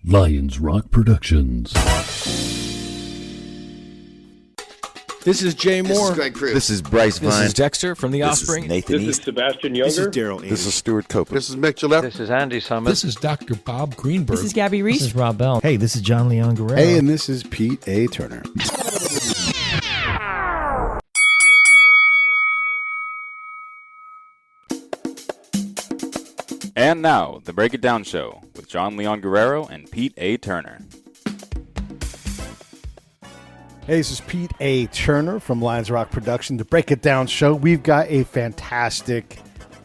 Lions Rock Productions. This is Jay Moore. This is Greg Cruz. This is Bryce Vine. This is Dexter from The Offspring. This is Nathan This East. is Sebastian Younger. This is Daryl. This is Stuart Copeland. This is Mick Gillette. This is Andy Summit. This is Dr. Bob Greenberg. This is Gabby Reese. This is Rob Bell. Hey, this is John Leon Guerrero. Hey, and this is Pete A. Turner. And now, the Break It Down Show with John Leon Guerrero and Pete A. Turner. Hey, this is Pete A. Turner from Lions Rock Production. The Break It Down Show. We've got a fantastic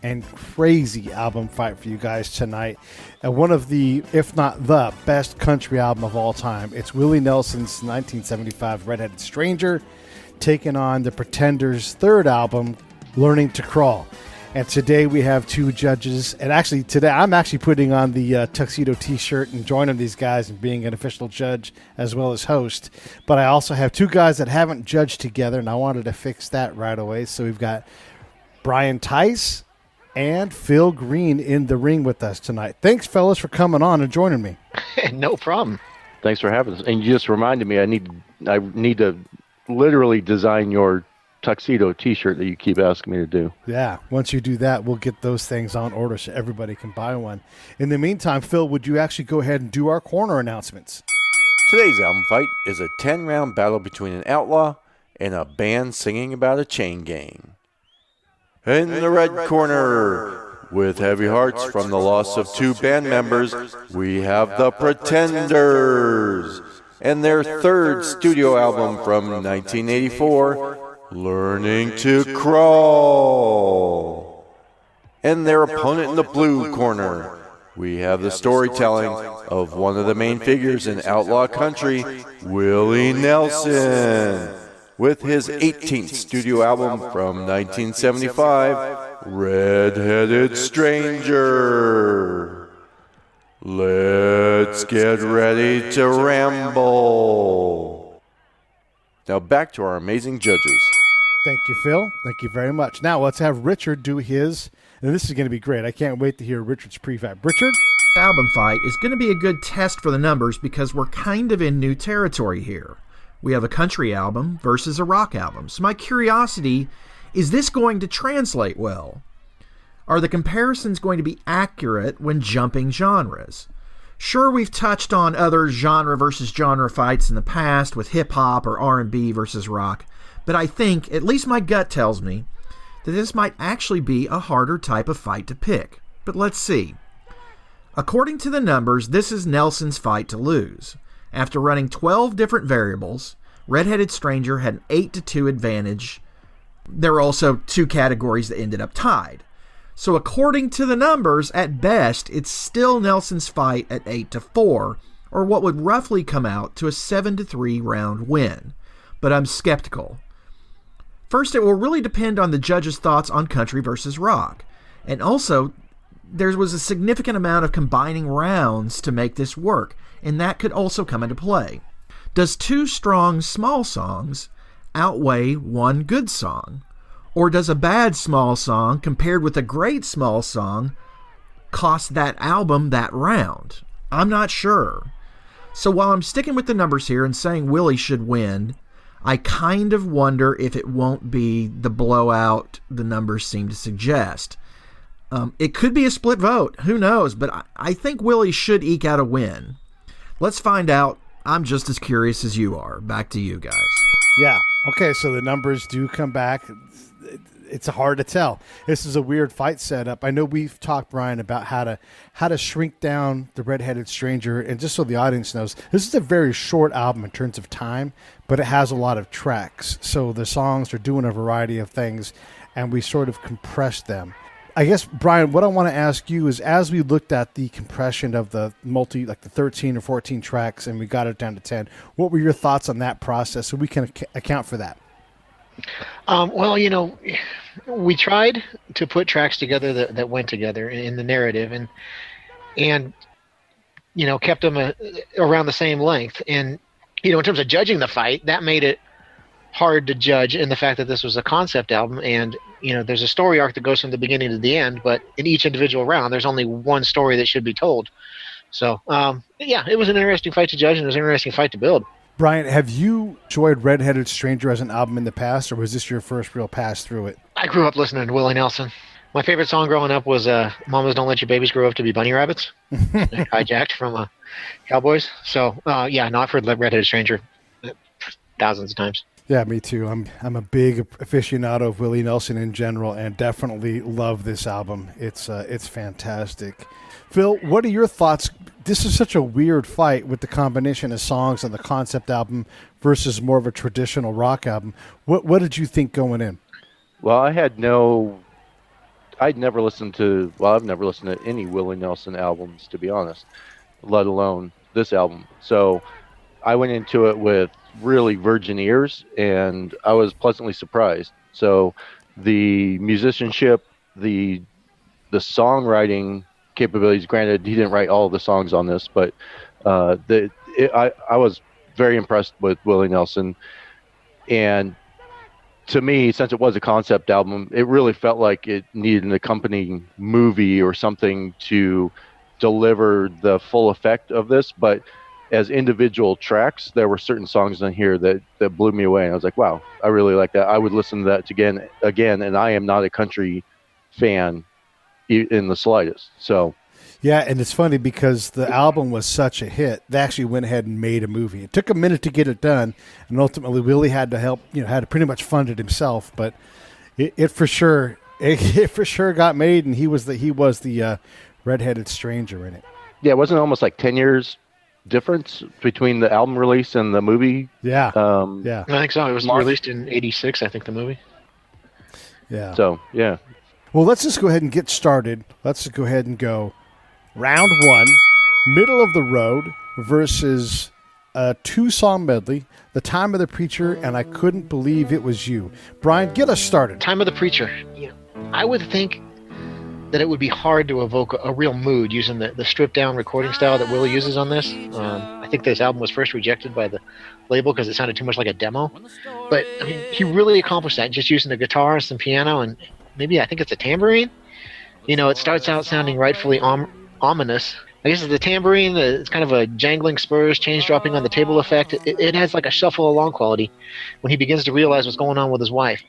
and crazy album fight for you guys tonight. And one of the, if not the best country album of all time. It's Willie Nelson's 1975 Red-Headed Stranger, taking on the Pretenders' third album, Learning to Crawl. And today we have two judges. And actually, today I'm actually putting on the tuxedo T-shirt and joining these guys and being an official judge as well as host. But I also have two guys that haven't judged together, and I wanted to fix that right away. So we've got Brian Theis and Phil Green in the ring with us tonight. Thanks, fellas, for coming on and joining me. No problem. Thanks for having us. And you just reminded me I need to literally design your tuxedo T-shirt that you keep asking me to do. Yeah, once you do that, we'll get those things on order so everybody can buy one. In the meantime, Phil, would you actually go ahead and do our corner announcements? Today's album fight is a 10-round battle between an outlaw and a band singing about a chain gang. In the red corner, with heavy hearts from the loss of two band members, we have the Pretenders and their third studio album from 1984, Learning to Crawl. And their opponent in the blue corner, we have the storytelling of one of the main figures in outlaw country, Willie Nelson, with his 18th studio album from 1975, Red-Headed Stranger. Let's get ready to ramble. Now back to our amazing judges. Thank you, Phil. Thank you very much. Now let's have Richard do his, and this is going to be great. I can't wait to hear Richard's prefab. Richard? Album fight is going to be a good test for the numbers because we're kind of in new territory here. We have a country album versus a rock album. So my curiosity, is this going to translate well? Are the comparisons going to be accurate when jumping genres? Sure, we've touched on other genre versus genre fights in the past with hip-hop or R&B versus rock, but I think, at least my gut tells me, that this might actually be a harder type of fight to pick. But let's see. According to the numbers, this is Nelson's fight to lose. After running 12 different variables, Red-Headed Stranger had an 8-2 advantage. There were also two categories that ended up tied. So according to the numbers, at best, it's still Nelson's fight at 8-4, or what would roughly come out to a 7-3 round win. But I'm skeptical. First, it will really depend on the judges' thoughts on country versus rock. And also, there was a significant amount of combining rounds to make this work, and that could also come into play. Does two strong small songs outweigh one good song? Or does a bad small song compared with a great small song cost that album that round? I'm not sure. So while I'm sticking with the numbers here and saying Willie should win, I kind of wonder if it won't be the blowout the numbers seem to suggest. It could be a split vote. Who knows? But I think Willie should eke out a win. Let's find out. I'm just as curious as you are. Back to you guys. Yeah. Okay, so the numbers do come back. It's hard to tell. This is a weird fight setup. I know we've talked, Brian, about how to shrink down the Red-Headed Stranger, and just so the audience knows, this is a very short album in terms of time, but it has a lot of tracks. So the songs are doing a variety of things, and we sort of compress them. I guess, Brian, what I want to ask you is, as we looked at the compression of the the 13 or 14 tracks, and we got it down to 10, what were your thoughts on that process so we can account for that? Well, we tried to put tracks together that went together in the narrative and kept them around the same length. And, in terms of judging the fight, that made it hard to judge in the fact that this was a concept album and, there's a story arc that goes from the beginning to the end, but in each individual round, there's only one story that should be told. So, yeah, it was an interesting fight to judge, and it was an interesting fight to build. Brian, have you enjoyed Red-Headed Stranger as an album in the past, or was this your first real pass through it? I grew up listening to Willie Nelson. My favorite song growing up was Mamas Don't Let Your Babies Grow Up to Be Bunny Rabbits, hijacked from Cowboys. So, yeah, no, I've heard Red-Headed Stranger thousands of times. Yeah, me too. I'm a big aficionado of Willie Nelson in general, and definitely love this album. It's fantastic. Phil, what are your thoughts? This is such a weird fight with the combination of songs on the concept album versus more of a traditional rock album. What did you think going in? Well, I'd never listened to, I've never listened to any Willie Nelson albums, to be honest, let alone this album. So I went into it with really virgin ears, and I was pleasantly surprised. So the musicianship, the songwriting capabilities, granted, he didn't write all of the songs on this, but I was very impressed with Willie Nelson. And to me, since it was a concept album, it really felt like it needed an accompanying movie or something to deliver the full effect of this. But as individual tracks, there were certain songs on here that blew me away. And I was like, wow, I really like that. I would listen to that again. And I am not a country fan in the slightest. So yeah, and it's funny because the album was such a hit, they actually went ahead and made a movie. It took a minute to get it done, and ultimately Willie had to help, had to pretty much fund it himself, but it for sure got made, and he was the Red-Headed Stranger in it. Yeah, it wasn't almost like 10 years difference between the album release and the movie. Yeah. I think so. It was released in 86, I think, the movie. Yeah. So, yeah. Well, let's just go ahead and get started. Let's just go ahead and go round one, middle of the road versus a 2-song medley, The Time of the Preacher and I Couldn't Believe It Was You. Brian, get us started. Time of the Preacher. I would think that it would be hard to evoke a real mood using the stripped-down recording style that Willie uses on this. I think this album was first rejected by the label because it sounded too much like a demo. But, I mean, he really accomplished that just using the guitar, some piano, and maybe I think it's a tambourine. It starts out sounding rightfully ominous. I guess it's the tambourine, it's kind of a jangling spurs, chains dropping on the table effect. It has like a shuffle along quality when he begins to realize what's going on with his wife.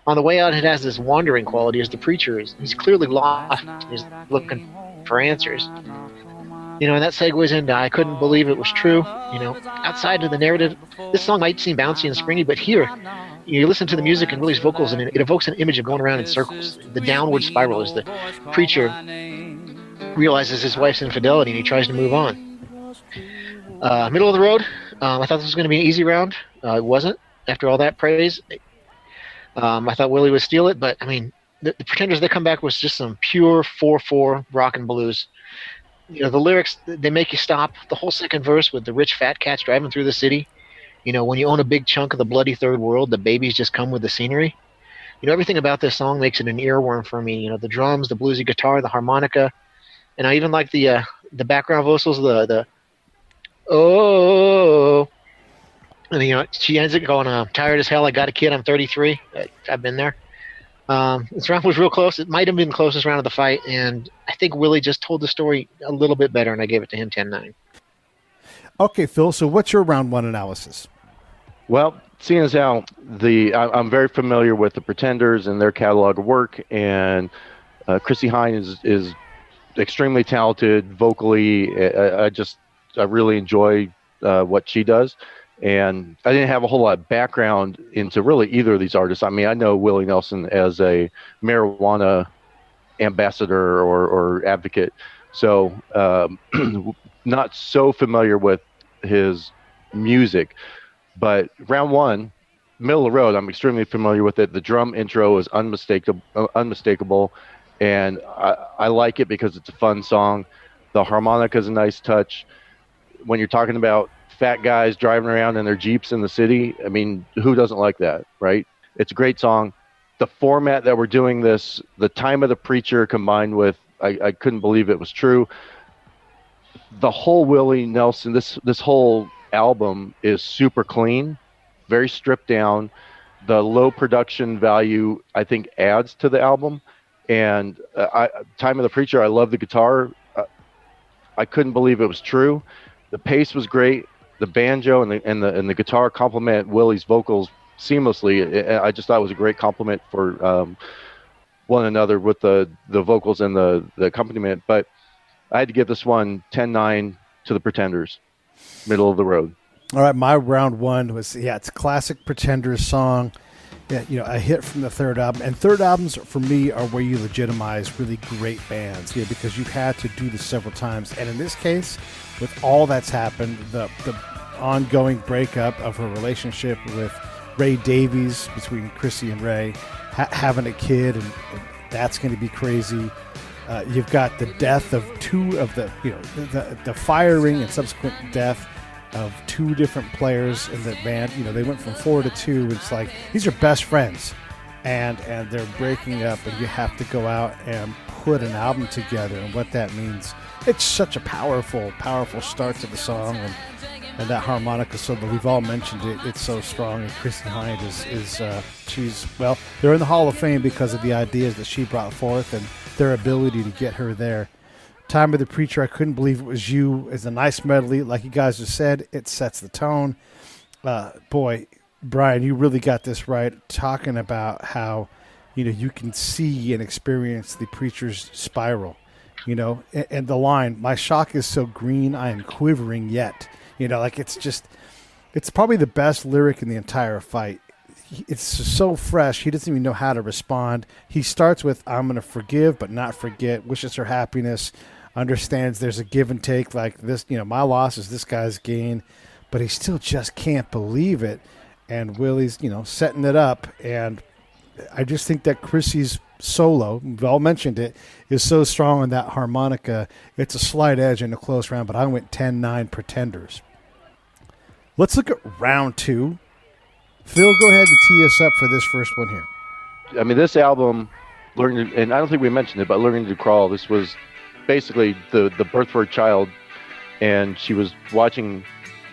On the way out, it has this wandering quality as the preacher he's clearly lost. He's looking for answers. And that segues into I Couldn't Believe It Was True. Outside of the narrative, this song might seem bouncy and springy, but here, you listen to the music and Willie's vocals, and it evokes an image of going around in circles. The downward spiral as the preacher realizes his wife's infidelity and he tries to move on. Middle of the road, I thought this was going to be an easy round. It wasn't. After all that praise, I thought Willie would steal it, but I mean, the Pretenders, they come back with just some pure 4/4 rock and blues. The lyrics, they make you stop. The whole second verse with the rich fat cats driving through the city. When you own a big chunk of the bloody third world, the babies just come with the scenery. Everything about this song makes it an earworm for me. The drums, the bluesy guitar, the harmonica, and I even like the background vocals, the oh. And she ends it going, I'm tired as hell. I got a kid. I'm 33. I've been there. This round was real close. It might have been the closest round of the fight, and I think Willie just told the story a little bit better, and I gave it to him 10-9. Okay, Phil, so what's your round one analysis? Well, seeing as how I'm very familiar with the Pretenders and their catalog of work, and Chrissie Hynde is extremely talented vocally. I really enjoy what she does. And I didn't have a whole lot of background into really either of these artists. I mean, I know Willie Nelson as a marijuana ambassador or advocate. So not so familiar with his music. But round one, middle of the road, I'm extremely familiar with it. The drum intro is unmistakable. And I like it because it's a fun song. The harmonica is a nice touch. When you're talking about fat guys driving around in their Jeeps in the city, I mean, who doesn't like that, right? It's a great song. The format that we're doing this, The Time of the Preacher combined with I Couldn't Believe It Was True. The whole Willie Nelson, this whole album is super clean, very stripped down. The low production value, I think, adds to the album. And Time of the Preacher, I love the guitar. I couldn't believe it was true. The pace was great. The banjo and the guitar complement Willie's vocals seamlessly. I just thought it was a great compliment for one another with the vocals and the accompaniment. But I had to give this one 10-9 to the Pretenders, middle of the road. All right, my round one was, it's a classic Pretenders song. Yeah, a hit from the third album. And third albums, for me, are where you legitimize really great bands, because you've had to do this several times. And in this case, with all that's happened, the ongoing breakup of her relationship with Ray Davies, between Chrissy and Ray, having a kid, and that's going to be crazy. You've got the death of two of the firing and subsequent death of two different players in the band. They went from 4 to 2. It's like these are best friends, and they're breaking up, and you have to go out and put an album together. And what that means, it's such a powerful start to the song, and that harmonica solo, we've all mentioned it. It's so strong, and Chrissy Hind they're in the Hall of Fame because of the ideas that she brought forth and their ability to get her there. Time of the Preacher, I couldn't believe it was you. It's a nice medley. Like you guys have said, it sets the tone. Boy, Brian, you really got this right, talking about how, you can see and experience the Preacher's spiral, and the line, "My shock is so green, I am quivering yet." It's probably the best lyric in the entire fight. It's so fresh. He doesn't even know how to respond. He starts with, "I'm going to forgive but not forget," wishes her happiness, understands there's a give and take, like this, my loss is this guy's gain, but he still just can't believe it. And Willie's, setting it up. And I just think that Chrissy's solo, we've all mentioned it, is so strong on that harmonica. It's a slight edge in a close round, but I went 10-9 Pretenders. Let's look at round 2. Phil, go ahead and tee us up for this first one here. I mean, this album, and I don't think we mentioned it, but Learning to Crawl, this was basically the birth for a child, and she was watching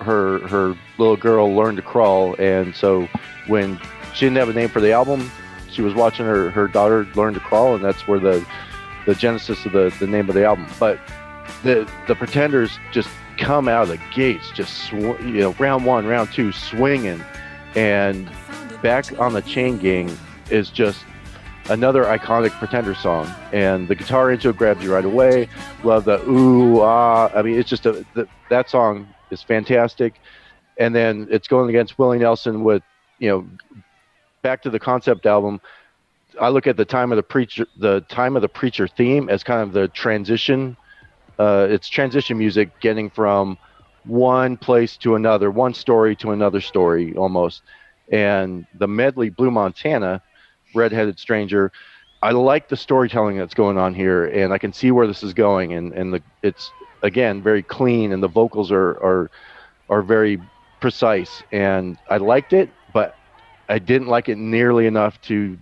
her little girl learn to crawl. And so when she didn't have a name for the album, she was watching her daughter learn to crawl, and that's where the genesis of the name of the album. But the Pretenders just come out of the gates, just round 1, round 2, swinging, and Back on the Chain Gang is just another iconic Pretender song, and the guitar intro grabs you right away. Love the ooh ah. I mean, it's just that song is fantastic. And then it's going against Willie Nelson with back to the concept album. I look at the Time of the Preacher theme as kind of the transition. It's transition music, getting from one place to another, one story to another story almost. And the medley, Blue Montana, Redheaded Stranger, I like the storytelling that's going on here, and I can see where this is going, and it's again very clean, and the vocals are very precise, and I liked it, but I didn't like it nearly enough to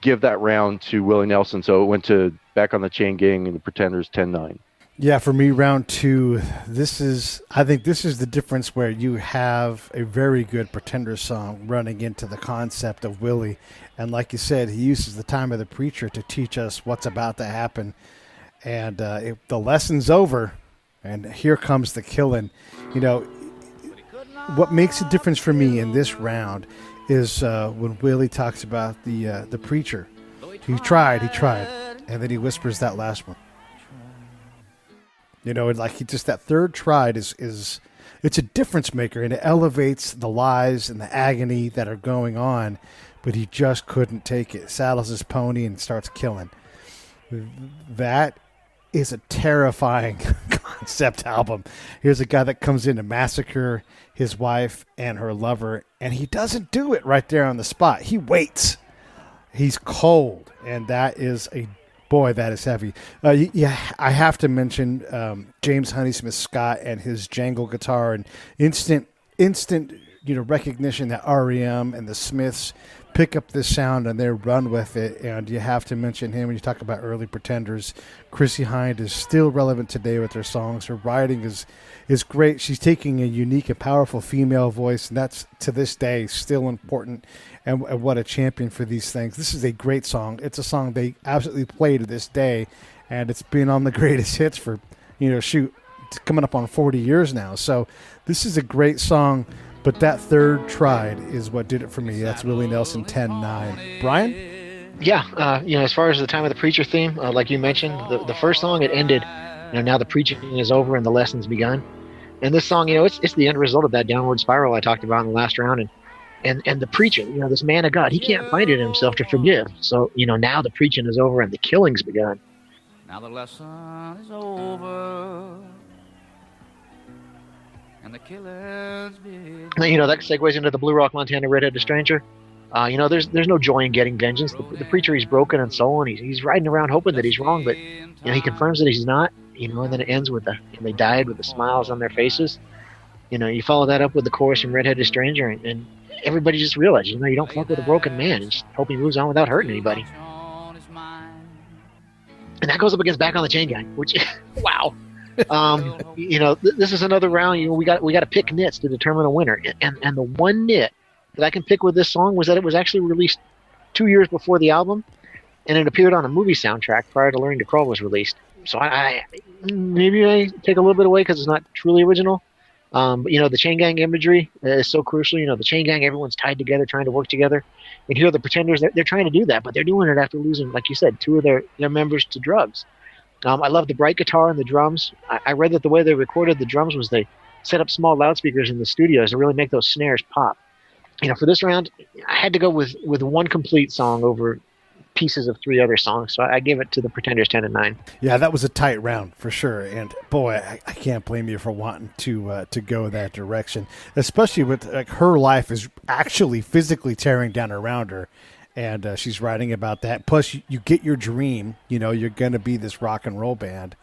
give that round to Willie Nelson, so it went to Back on the Chain Gang and the Pretenders 10-9. Yeah, for me, round 2, I think this is the difference where you have a very good Pretender song running into the concept of Willie. And like you said, he uses the Time of the Preacher to teach us what's about to happen. And the lesson's over, and here comes the killing. What makes a difference for me in this round is when Willie talks about the preacher. He tried, and then he whispers that last one. That third tried is it's a difference maker, and it elevates the lies and the agony that are going on, but he just couldn't take it. Saddles his pony and starts killing. That is a terrifying concept album. Here's a guy that comes in to massacre his wife and her lover, and he doesn't do it right there on the spot. He waits. He's cold, and that is that is heavy. I have to mention James Honeysmith Scott and his jangle guitar, and instant recognition that REM and the Smiths pick up this sound and they run with it. And you have to mention him when you talk about early Pretenders. Chrissy Hind is still relevant today with her songs. Her writing is great. She's taking a unique and powerful female voice, and that's to this day still important. And what a champion for these things. This is a great song. It's a song they absolutely play to this day, and it's been on the greatest hits for, shoot, it's coming up on 40 years now. So this is a great song, but that third tried is what did it for me. That's Willie Nelson 10-9. Brian? Yeah, as far as the Time of the Preacher theme, like you mentioned, the first song, it ended, now the preaching is over and the lesson's begun. And this song, it's the end result of that downward spiral I talked about in the last round. And the preacher, this man of God, he can't find it in himself to forgive. So, now the preaching is over and the killing's begun. Now the lesson is over and the killing's begun. That segues into the Blue Rock, Montana Redheaded Stranger. There's no joy in getting vengeance. The preacher, he's broken in soul, and he's riding around hoping that he's wrong, but he confirms that he's not. And then it ends with and they died with the smiles on their faces. You follow that up with the chorus from Redheaded Stranger, and everybody just realizes, you don't fuck with a broken man, and just hope he moves on without hurting anybody. And that goes up against Back on the Chain Gang, which, wow. This is another round. We got to pick nits to determine a winner, and the one nit that I can pick with this song was that it was actually released 2 years before the album, and it appeared on a movie soundtrack prior to Learning to Crawl was released. So I take a little bit away because it's not truly original. But the Chain Gang imagery is so crucial. The Chain Gang, everyone's tied together, trying to work together. And here, the Pretenders, they're trying to do that, but they're doing it after losing, like you said, 2 of their members to drugs. I love the bright guitar and the drums. I read that the way they recorded the drums was they set up small loudspeakers in the studios to really make those snares pop. For this round, I had to go with one complete song over pieces of 3 other songs, so I gave it to the Pretenders 10-9. Yeah, that was a tight round for sure, and boy, I can't blame you for wanting to go that direction, especially with her life is actually physically tearing down around her, and she's writing about that. Plus, you get your dream, you're going to be this rock and roll band.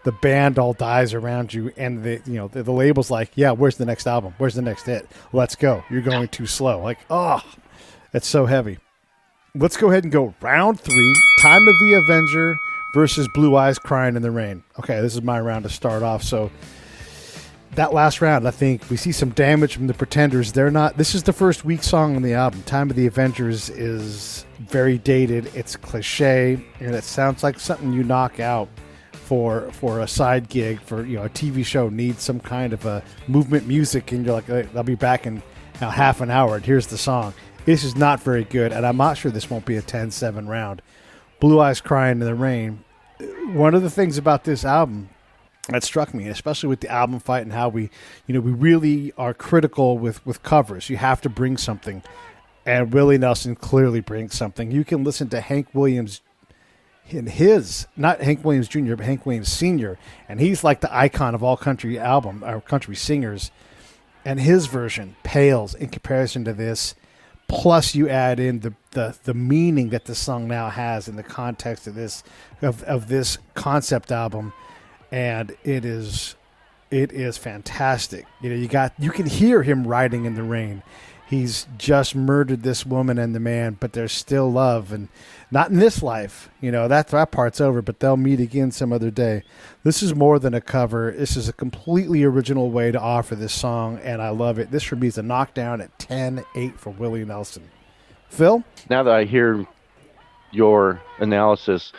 The band all dies around you, and the label's like, yeah, where's the next album? Where's the next hit? Let's go. You're going too slow. Like, it's so heavy. Let's go ahead and go round 3, Time of the Avenger versus Blue Eyes Crying in the Rain. Okay, this is my round to start off. So that last round, I think we see some damage from the Pretenders. This is the first weak song on the album. Time of the Avengers is very dated. It's cliche, and it sounds like something you knock out for a side gig for, a TV show needs some kind of a movement music, and you're like, I'll be back in half an hour, and here's the song. This is not very good, and I'm not sure this won't be a 10-7 round. Blue Eyes Crying in the Rain. One of the things about this album that struck me, especially with the album fight and how we really are critical with covers. You have to bring something, and Willie Nelson clearly brings something. You can listen to Hank Williams in his, not Hank Williams Jr., but Hank Williams Sr., and he's like the icon of all country country singers, and his version pales in comparison to this. Plus, you add in the meaning that the song now has in the context of this concept album, and it is fantastic. You can hear him riding in the rain. He's just murdered this woman and the man, but there's still love, and not in this life. That part's over, but they'll meet again some other day. This is more than a cover. This is a completely original way to offer this song, and I love it. This for me is a knockdown at 10-8 for Willie Nelson. Phil? Now that I hear your analysis,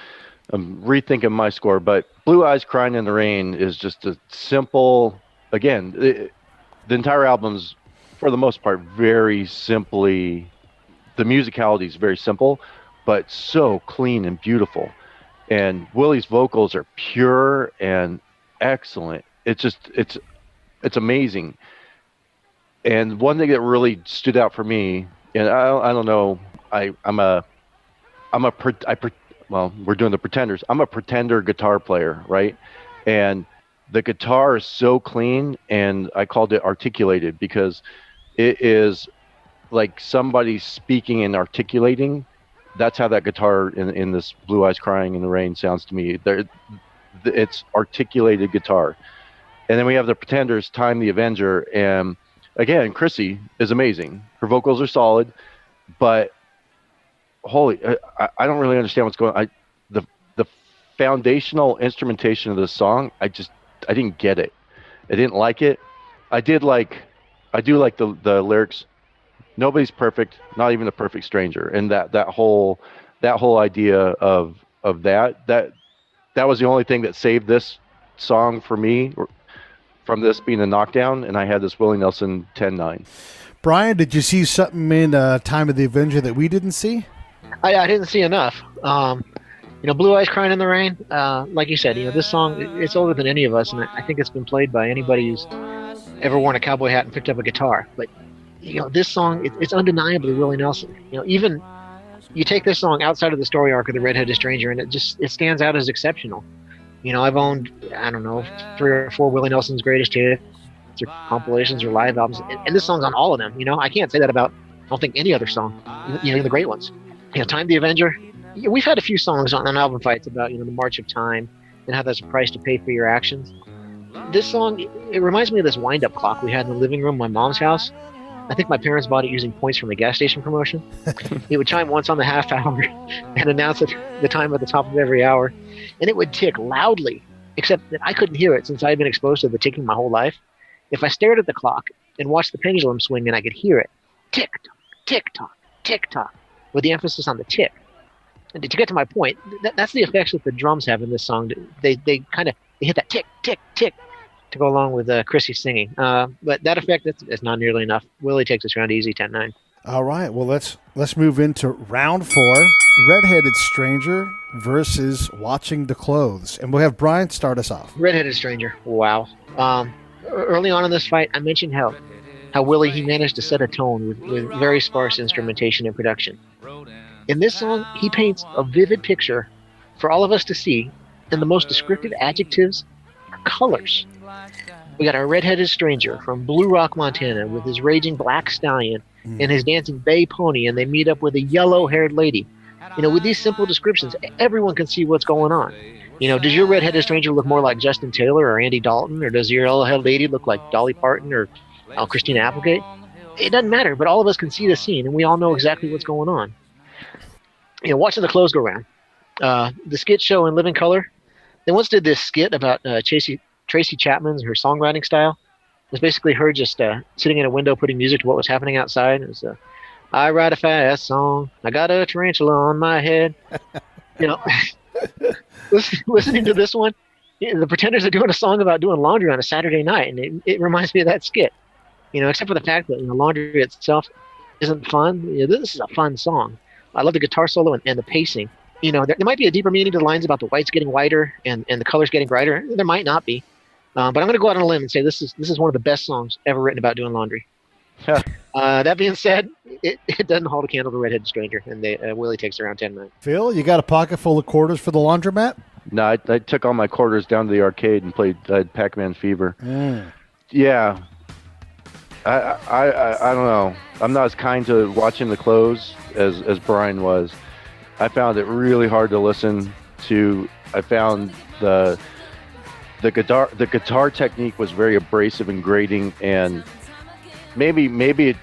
I'm rethinking my score, but Blue Eyes Crying in the Rain is just a simple, again, the entire album's, for the most part, very simply, the musicality is very simple, but so clean and beautiful. And Willie's vocals are pure and excellent. It's amazing. And one thing that really stood out for me, and I don't know, we're doing the Pretenders. I'm a pretender guitar player, right? And the guitar is so clean, and I called it articulated because it is like somebody speaking and articulating. That's how that guitar in this Blue Eyes Crying in the Rain sounds to me. It's articulated guitar. And then we have the Pretenders, Time the Avenger, and again, Chrissy is amazing. Her vocals are solid, but I don't really understand what's going on. The foundational instrumentation of this song, I didn't get it. I didn't like it. I do like the lyrics. Nobody's perfect, not even a perfect stranger, and that whole idea of that that was the only thing that saved this song for me from this being a knockdown, and I had this Willie Nelson 10-9. Brian, did you see something in Time of the Avenger that we didn't see? I didn't see enough. Blue Eyes Crying in the Rain, like you said, this song, it's older than any of us, and I think it's been played by anybody who's ever worn a cowboy hat and picked up a guitar. But, this song, it's undeniably Willie Nelson. Even you take this song outside of the story arc of the Red-Headed Stranger, and it stands out as exceptional. I've owned, 3 or 4 Willie Nelson's greatest hits, or compilations, or live albums, and this song's on all of them. I can't say that about, I don't think, any other song, the great ones. Time the Avenger. We've had a few songs on album fights about, the march of time and how there's a price to pay for your actions. This song, it reminds me of this wind-up clock we had in the living room of my mom's house. I think my parents bought it using points from the gas station promotion. It would chime once on the half hour and announce the time at the top of every hour. And it would tick loudly, except that I couldn't hear it since I had been exposed to the ticking my whole life. If I stared at the clock and watched the pendulum swing, and I could hear it, tick-tock, tick-tock, tick-tock, with the emphasis on the tick. And to get to my point, that's the effects that the drums have in this song. They hit that tick, tick, tick to go along with Chrissy's singing. But that effect, it's not nearly enough. Willie takes us around easy, 10-9. All right, well, let's move into round 4, Red-Headed Stranger versus Watching the Clothes. And we'll have Brian start us off. Red-Headed Stranger, wow. Early on in this fight, I mentioned how Willie, he managed to set a tone with very sparse instrumentation and production. In this song, he paints a vivid picture for all of us to see, and the most descriptive adjectives are colors. We got a red-headed stranger from Blue Rock, Montana, with his raging black stallion and his dancing bay pony, and they meet up with a yellow-haired lady. With these simple descriptions, everyone can see what's going on. Does your red-headed stranger look more like Justin Taylor or Andy Dalton, or does your yellow-haired lady look like Dolly Parton or Christina Applegate? It doesn't matter, but all of us can see the scene, and we all know exactly what's going on. Watching the clothes go round. The skit show in Living Color, they once did this skit about Tracy Chapman's, her songwriting style. It was basically her just sitting in a window putting music to what was happening outside. It was, I write a fast song, I got a tarantula on my head. Listening to this one, the Pretenders are doing a song about doing laundry on a Saturday night, and it reminds me of that skit. Except for the fact that laundry itself isn't fun. This is a fun song. I love the guitar solo and the pacing. There might be a deeper meaning to the lines about the whites getting whiter and the colors getting brighter. There might not be. But I'm going to go out on a limb and say this is one of the best songs ever written about doing laundry. That being said, it doesn't hold a candle to Red-Headed Stranger, and Willie takes around 10-9. Phil, you got a pocket full of quarters for the laundromat? No, I took all my quarters down to the arcade and played Pac-Man Fever. Yeah. I don't know. I'm not as kind to watching the clothes as Brian was. I found it really hard to listen to. I found the guitar technique was very abrasive and grating, and maybe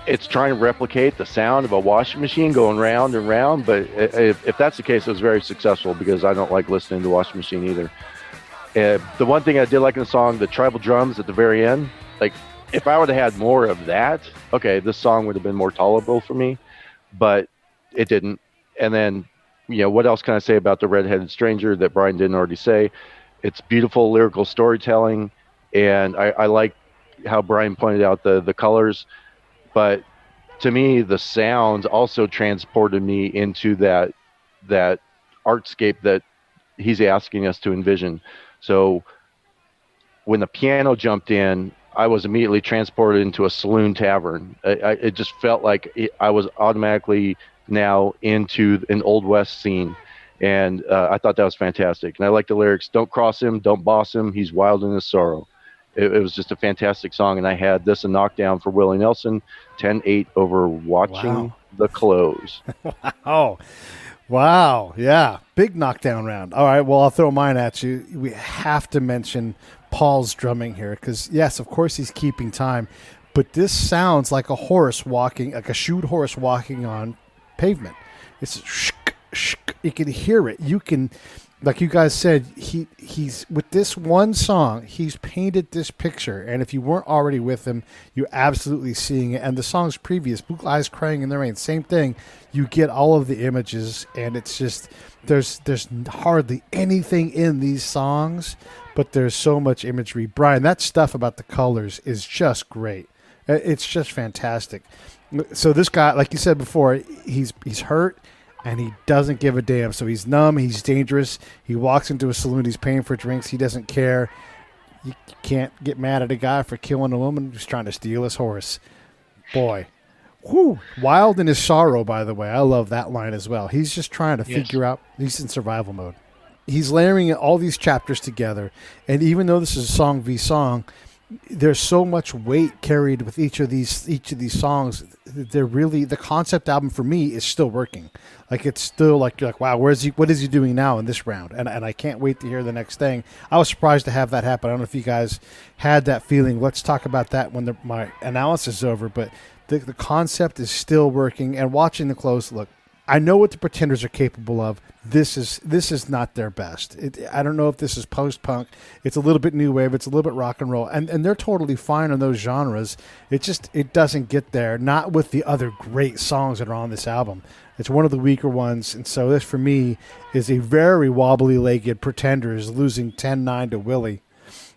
it's trying to replicate the sound of a washing machine going round and round. But if that's the case, it was very successful because I don't like listening to washing machine either. The one thing I did like in the song, the tribal drums at the very end, like if I would have had more of that, okay, this song would have been more tolerable for me, but it didn't. And then, what else can I say about the Red-Headed Stranger that Brian didn't already say? It's beautiful lyrical storytelling, and I like how Brian pointed out the colors, but to me, the sound also transported me into that artscape that he's asking us to envision. So when the piano jumped in, I was immediately transported into a saloon tavern. It just felt like I was automatically now into an Old West scene. And I thought that was fantastic. And I like the lyrics, don't cross him, don't boss him, he's wild in his sorrow. It was just a fantastic song. And I had this a knockdown for Willie Nelson, 10-8 over Watching the Clothes. Wow. Yeah. Big knockdown round. All right. Well, I'll throw mine at you. We have to mention Paul's drumming here because, yes, of course he's keeping time. But this sounds like a horse walking, like a shoed horse walking on pavement. It's shk, shk. You can hear it. You can, like you guys said, he's with this one song, he's painted this picture. And if you weren't already with him, you're absolutely seeing it. And the songs previous, Blue Eyes Crying in the Rain, same thing. You get all of the images, and it's just, There's hardly anything in these songs, but there's so much imagery. Brian, that stuff about the colors is just great. It's just fantastic. So this guy, like you said before, he's hurt and he doesn't give a damn. So he's numb. He's dangerous. He walks into a saloon. He's paying for drinks. He doesn't care. You can't get mad at a guy for killing a woman who's trying to steal his horse. Boy. Whew. Wild in his sorrow, by the way. I love that line as well. He's just trying to figure out. He's in survival mode. He's layering all these chapters together. And even though this is a song v song, there's so much weight carried with each of these songs. They're really, the concept album for me is still working. Like, it's still like, you're like, wow, what is he doing now in this round? And I can't wait to hear the next thing. I was surprised to have that happen. I don't know if you guys had that feeling. Let's talk about that when my analysis is over. But the concept is still working. And watching the close look, I know what the Pretenders are capable of. This is not their best. I don't know if this is post-punk. It's a little bit new wave. It's a little bit rock and roll. And they're totally fine on those genres. It doesn't get there, not with the other great songs that are on this album. It's one of the weaker ones. And so this, for me, is a very wobbly-legged Pretenders losing 10-9 to Willie.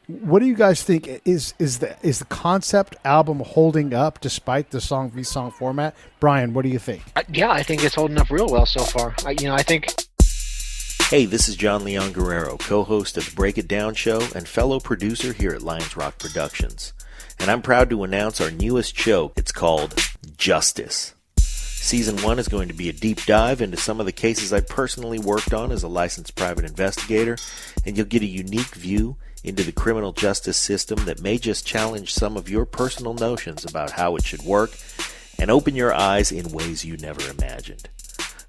What do you guys think? Is the concept album holding up despite the song v song format? Brian, what do you think? I think it's holding up real well so far. I think. Hey, this is John Leon Guerrero, co-host of the Break It Down Show and fellow producer here at Lions Rock Productions. And I'm proud to announce our newest show. It's called Justice. Season 1 is going to be a deep dive into some of the cases I personally worked on as a licensed private investigator, and you'll get a unique view into the criminal justice system that may just challenge some of your personal notions about how it should work and open your eyes in ways you never imagined.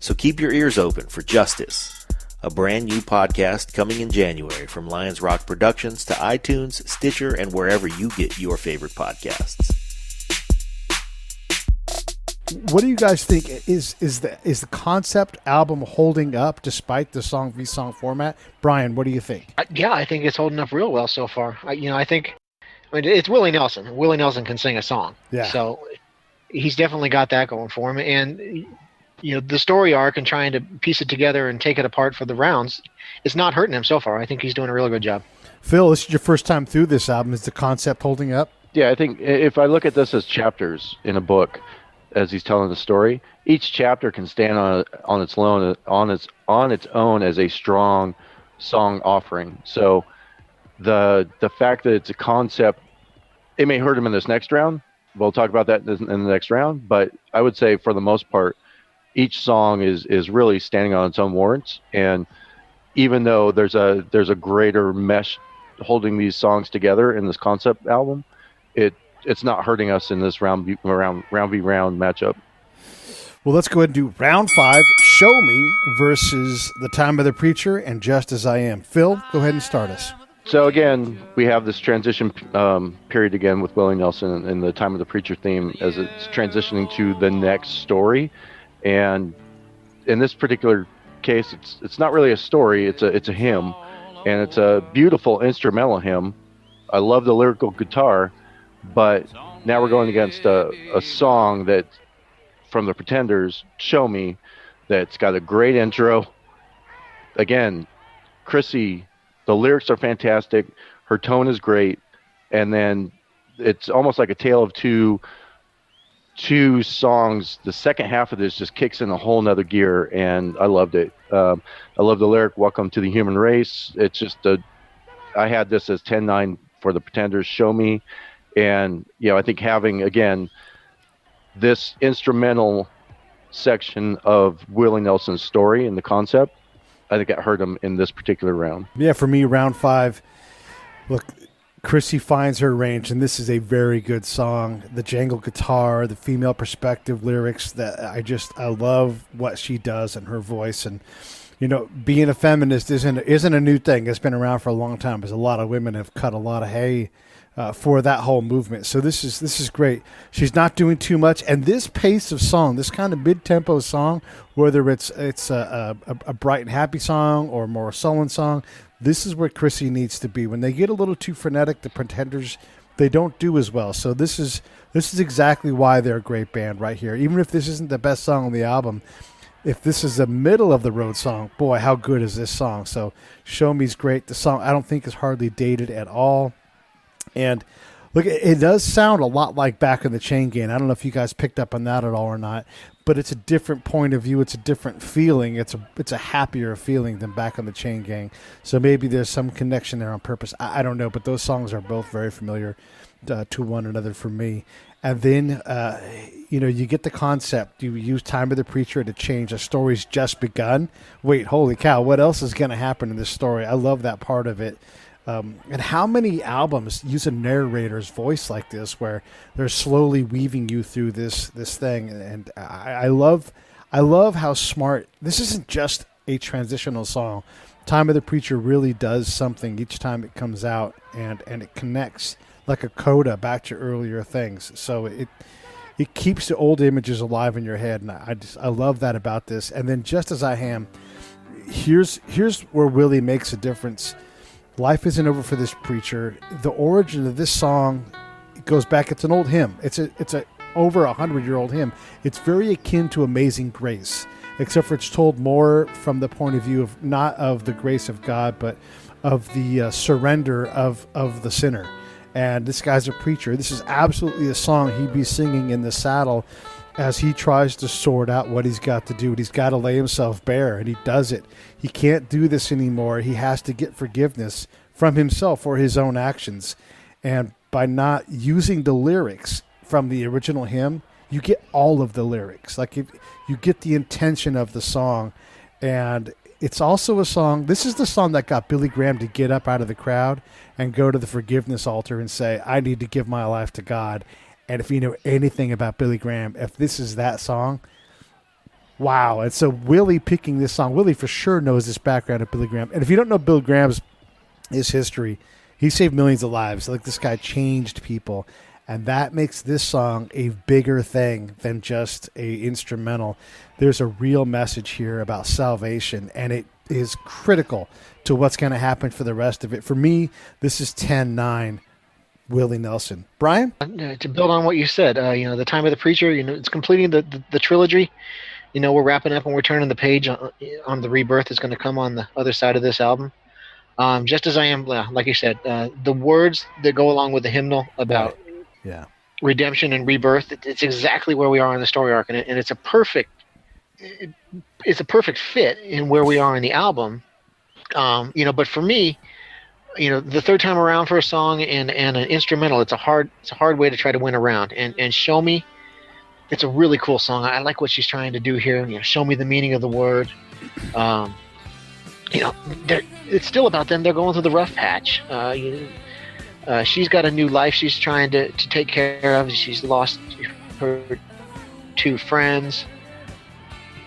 So keep your ears open for Justice, a brand new podcast coming in January from Lions Rock Productions to iTunes, Stitcher, and wherever you get your favorite podcasts. What do you guys think? Is the concept album holding up despite the song v song format? Brian, what do you think? I think it's holding up real well so far. I think it's Willie Nelson. Willie Nelson can sing a song. Yeah. So he's definitely got that going for him. And the story arc and trying to piece it together and take it apart for the rounds, it's not hurting him so far. I think he's doing a really good job. Phil, this is your first time through this album. Is the concept holding up? Yeah, I think if I look at this as chapters in a book, as he's telling the story, each chapter can stand on its own as a strong song offering. So the fact that it's a concept, it may hurt him in this next round. We'll talk about that in the next round. But I would say for the most part, each song is really standing on its own warrants. And even though there's a greater mesh holding these songs together in this concept album, it's not hurting us in this round v round matchup. Well, let's go ahead and do round 5, Show Me versus The Time of the Preacher and Just As I Am. Phil, go ahead and start us. So again, we have this transition period again with Willie Nelson and the Time of the Preacher theme as it's transitioning to the next story. And in this particular case, it's not really a story, it's a hymn, and it's a beautiful instrumental hymn. I love the lyrical guitar. But now we're going against a song that from the Pretenders, Show Me, that's got a great intro. Again, Chrissy, the lyrics are fantastic. Her tone is great. And then it's almost like a tale of two songs. The second half of this just kicks in a whole nother gear, and I loved it. I love the lyric, Welcome to the Human Race. It's just I had this as 10-9 for the Pretenders, Show Me. And, I think having, again, this instrumental section of Willie Nelson's story and the concept, I think it hurt him in this particular round. Yeah, for me, round 5, look, Chrissy finds her range, and this is a very good song. The jangle guitar, the female perspective lyrics, that I love what she does and her voice. And, being a feminist isn't a new thing. It's been around for a long time because a lot of women have cut a lot of hay for that whole movement. So this is great. She's not doing too much, and this pace of song, this kind of mid-tempo song, whether it's a bright and happy song or more sullen song, this is where Chrissy needs to be. When they get a little too frenetic, the Pretenders, they don't do as well. So this is exactly why they're a great band right here. Even if this isn't the best song on the album, if this is a middle of the road song, boy, how good is this song? So Show Me's great. The song I don't think is hardly dated at all. And look, it does sound a lot like Back in the Chain Gang. I don't know if you guys picked up on that at all or not, but it's a different point of view. It's a different feeling. It's a happier feeling than Back in the Chain Gang. So maybe there's some connection there on purpose. I don't know, but those songs are both very familiar to one another for me. And then, you get the concept. You use Time of the Preacher to change. A story's just begun. Wait, holy cow, what else is going to happen in this story? I love that part of it. And how many albums use a narrator's voice like this, where they're slowly weaving you through this thing? And I love how smart. This isn't just a transitional song. Time of the Preacher really does something each time it comes out, and it connects like a coda back to earlier things. So it keeps the old images alive in your head, and I love that about this. And then Just As I Am, here's where Willie makes a difference. Life isn't over for this preacher. The origin of this song goes back. It's an old hymn. It's a over 100-year-old hymn. It's very akin to Amazing Grace, except for it's told more from the point of view of not of the grace of God, but of the surrender of the sinner. And this guy's a preacher. This is absolutely a song he'd be singing in the saddle as he tries to sort out what he's got to do. He's got to lay himself bare, and he does it. He can't do this anymore. He has to get forgiveness from himself for his own actions. And by not using the lyrics from the original hymn, you get all of the lyrics. Like you get the intention of the song. And it's also a song, this is the song that got Billy Graham to get up out of the crowd and go to the forgiveness altar and say, I need to give my life to God. And if you know anything about Billy Graham, if this is that song, wow. And so Willie picking this song, Willie for sure knows this background of Billy Graham. And if you don't know Billy Graham's history, he saved millions of lives. Like, this guy changed people. And that makes this song a bigger thing than just a instrumental. There's a real message here about salvation, and it is critical to what's going to happen for the rest of it. For me, this is 10-9. Willie Nelson. Brian? To build on what you said, the Time of the Preacher, it's completing the trilogy. We're wrapping up and we're turning the page on the rebirth that's going to come on the other side of this album. Just As I Am, like you said, the words that go along with the hymnal about redemption and rebirth, it's exactly where we are in the story arc, and it's a perfect fit in where we are in the album. But for me, the third time around for a song and an instrumental, it's a hard way to try to win around. And Show Me, it's a really cool song. I like what she's trying to do here. Show me the meaning of the word. It's still about them. They're going through the rough patch. She's got a new life she's trying to take care of. She's lost her two friends,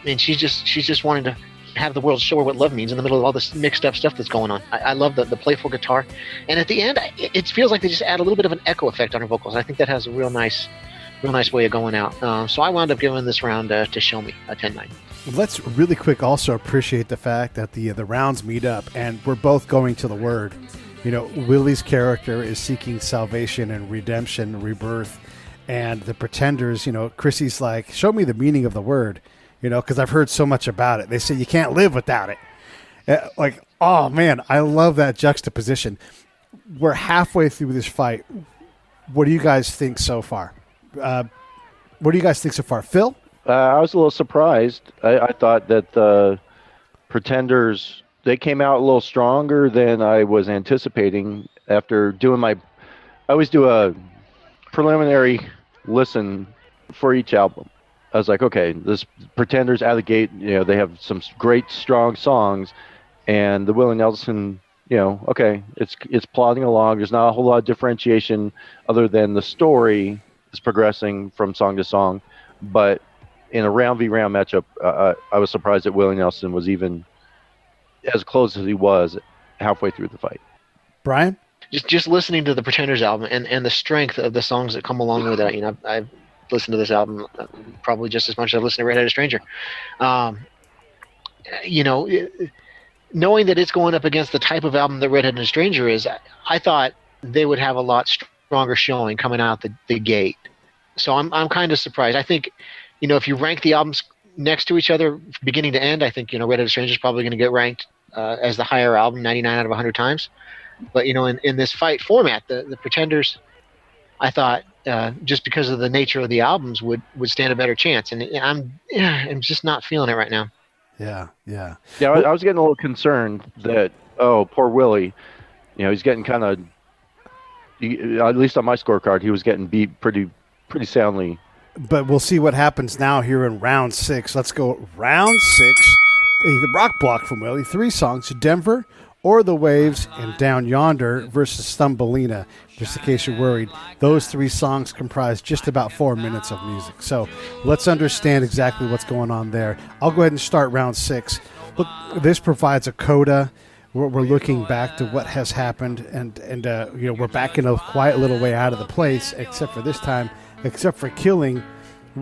and she's just wanting to have the world show her what love means in the middle of all this mixed up stuff that's going on. I love the playful guitar, and at the end it feels like they just add a little bit of an echo effect on her vocals. I think that has a real nice way of going out. So I wound up giving this round to Show Me a 10-9. Let's really quick also appreciate the fact that the rounds meet up and we're both going to the word. Willie's character is seeking salvation and redemption, rebirth, and the Pretenders, Chrissy's like, show me the meaning of the word. Because I've heard so much about it. They say you can't live without it. Oh, man, I love that juxtaposition. We're halfway through this fight. What do you guys think so far? Phil? I was a little surprised. I thought that the Pretenders, they came out a little stronger than I was anticipating after doing I always do a preliminary listen for each album. I was like, okay, this Pretenders out of the gate, they have some great, strong songs, and the Willie Nelson, okay, it's plodding along. There's not a whole lot of differentiation other than the story is progressing from song to song. But in a round v round matchup, I was surprised that Willie Nelson was even as close as he was halfway through the fight. Brian? Just listening to the Pretenders album and the strength of the songs that come along with it, I've listened to this album probably just as much as I've listened to Red-Headed Stranger. Knowing that it's going up against the type of album that Red-Headed Stranger is, I thought they would have a lot stronger showing coming out the gate. So I'm kind of surprised. I think, if you rank the albums next to each other, beginning to end. I think Red-Headed Stranger is probably going to get ranked as the higher album, 99 out of 100 times. But in this fight format, the Pretenders, I thought just because of the nature of the albums would stand a better chance, and I'm just not feeling it right now. Yeah. I was getting a little concerned that poor Willie, he's getting kind of, at least on my scorecard, he was getting beat pretty soundly. But we'll see what happens now here in round 6. Let's go round 6. The rock block from Willie. 3 songs: Denver, O'er the Waves, and Down Yonder versus Thumbelina. Just in case you're worried, those 3 songs comprise just about 4 minutes of music. So let's understand exactly what's going on there. I'll go ahead and start round 6. Look, this provides a coda. We're looking back to what has happened, and we're backing a quiet little way out of the place, except for this time, except for killing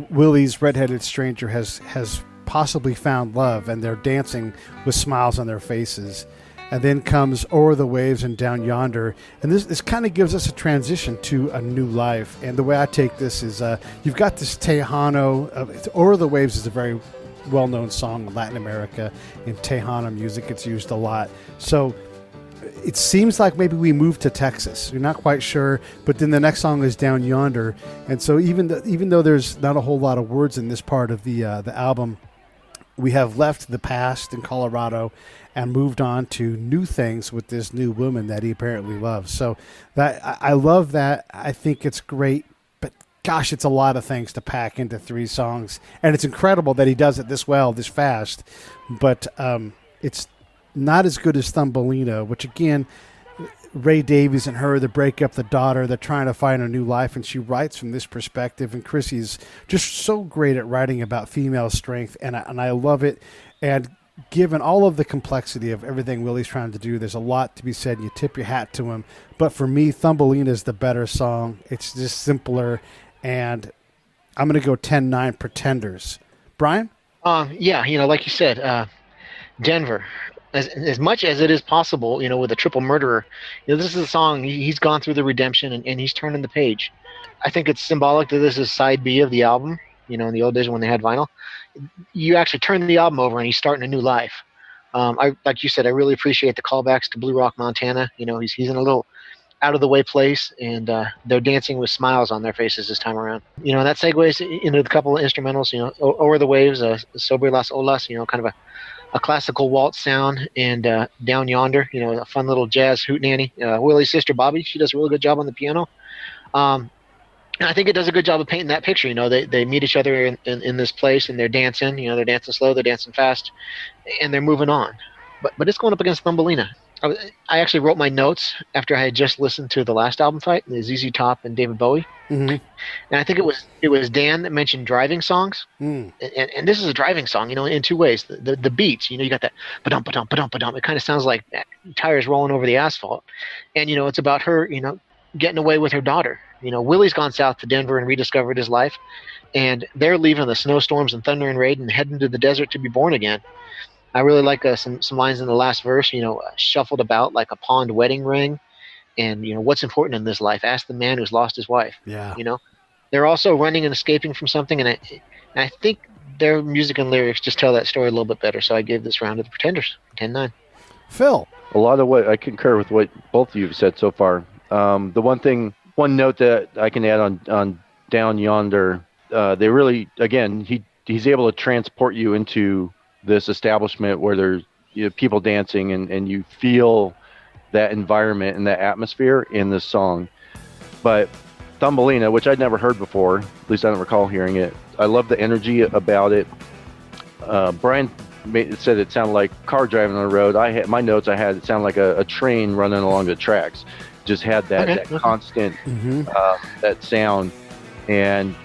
Willie's Red-Headed Stranger has possibly found love, and they're dancing with smiles on their faces. And then comes O'er the Waves and Down Yonder. And this kind of gives us a transition to a new life. And the way I take this is you've got this Tejano. O'er the Waves is a very well-known song in Latin America. In Tejano music, it's used a lot. So it seems like maybe we moved to Texas. You're not quite sure. But then the next song is Down Yonder. And so even though there's not a whole lot of words in this part of the album, we have left the past in Colorado and moved on to new things with this new woman that he apparently loves. So that I love that. I think it's great, but gosh, it's a lot of things to pack into 3 songs, and it's incredible that he does it this well, this fast. But it's not as good as Thumbelina, which again, Ray Davies and her, they break up the daughter. They're trying to find a new life, and she writes from this perspective. And Chrissy's just so great at writing about female strength, and I love it. And given all of the complexity of everything Willie's trying to do, there's a lot to be said, and you tip your hat to him. But for me, Thumbelina is the better song. It's just simpler, and I'm going to go 10-9 Pretenders. Brian? Yeah, like you said, Denver. As much as it is possible, with a triple murderer, this is a song, he's gone through the redemption and he's turning the page. I think it's symbolic that this is side B of the album, in the old days when they had vinyl. You actually turn the album over and he's starting a new life. Like you said, I really appreciate the callbacks to Blue Rock, Montana. He's in a little out of the way place, and they're dancing with smiles on their faces this time around. That segues into a couple of instrumentals, Over the Waves, Sobre las Olas, kind of a classical waltz sound, and Down Yonder, a fun little jazz hootenanny. Willie's sister Bobby, she does a really good job on the piano. And I think it does a good job of painting that picture. They meet each other in this place, and they're dancing. They're dancing slow, they're dancing fast, and they're moving on. But it's going up against Thumbelina. I actually wrote my notes after I had just listened to the last album fight, the ZZ Top and David Bowie. Mm-hmm. And I think it was Dan that mentioned driving songs. And this is a driving song, in 2 ways. The beats, you got that ba-dum, ba-dum, ba-dum, ba-dum. It kind of sounds like tires rolling over the asphalt. And, it's about her, getting away with her daughter. Willie's gone south to Denver and rediscovered his life. And they're leaving the snowstorms and thunder and rain and heading to the desert to be born again. I really like some lines in the last verse, shuffled about like a pawned wedding ring. And, what's important in this life? Ask the man who's lost his wife. Yeah. They're also running and escaping from something. And I think their music and lyrics just tell that story a little bit better. So I gave this round to the Pretenders, 10-9. Phil? A lot of what I concur with what both of you have said so far. The one note that I can add on Down Yonder, they really, again, he's able to transport you into this establishment where there's people dancing and you feel that environment and that atmosphere in this song. But Thumbelina, which I'd never heard before, at least I don't recall hearing it, I love the energy about it. Brian said it sounded like car driving on the road. My notes I had, it sounded like a train running along the tracks. Just had that constant that sound, and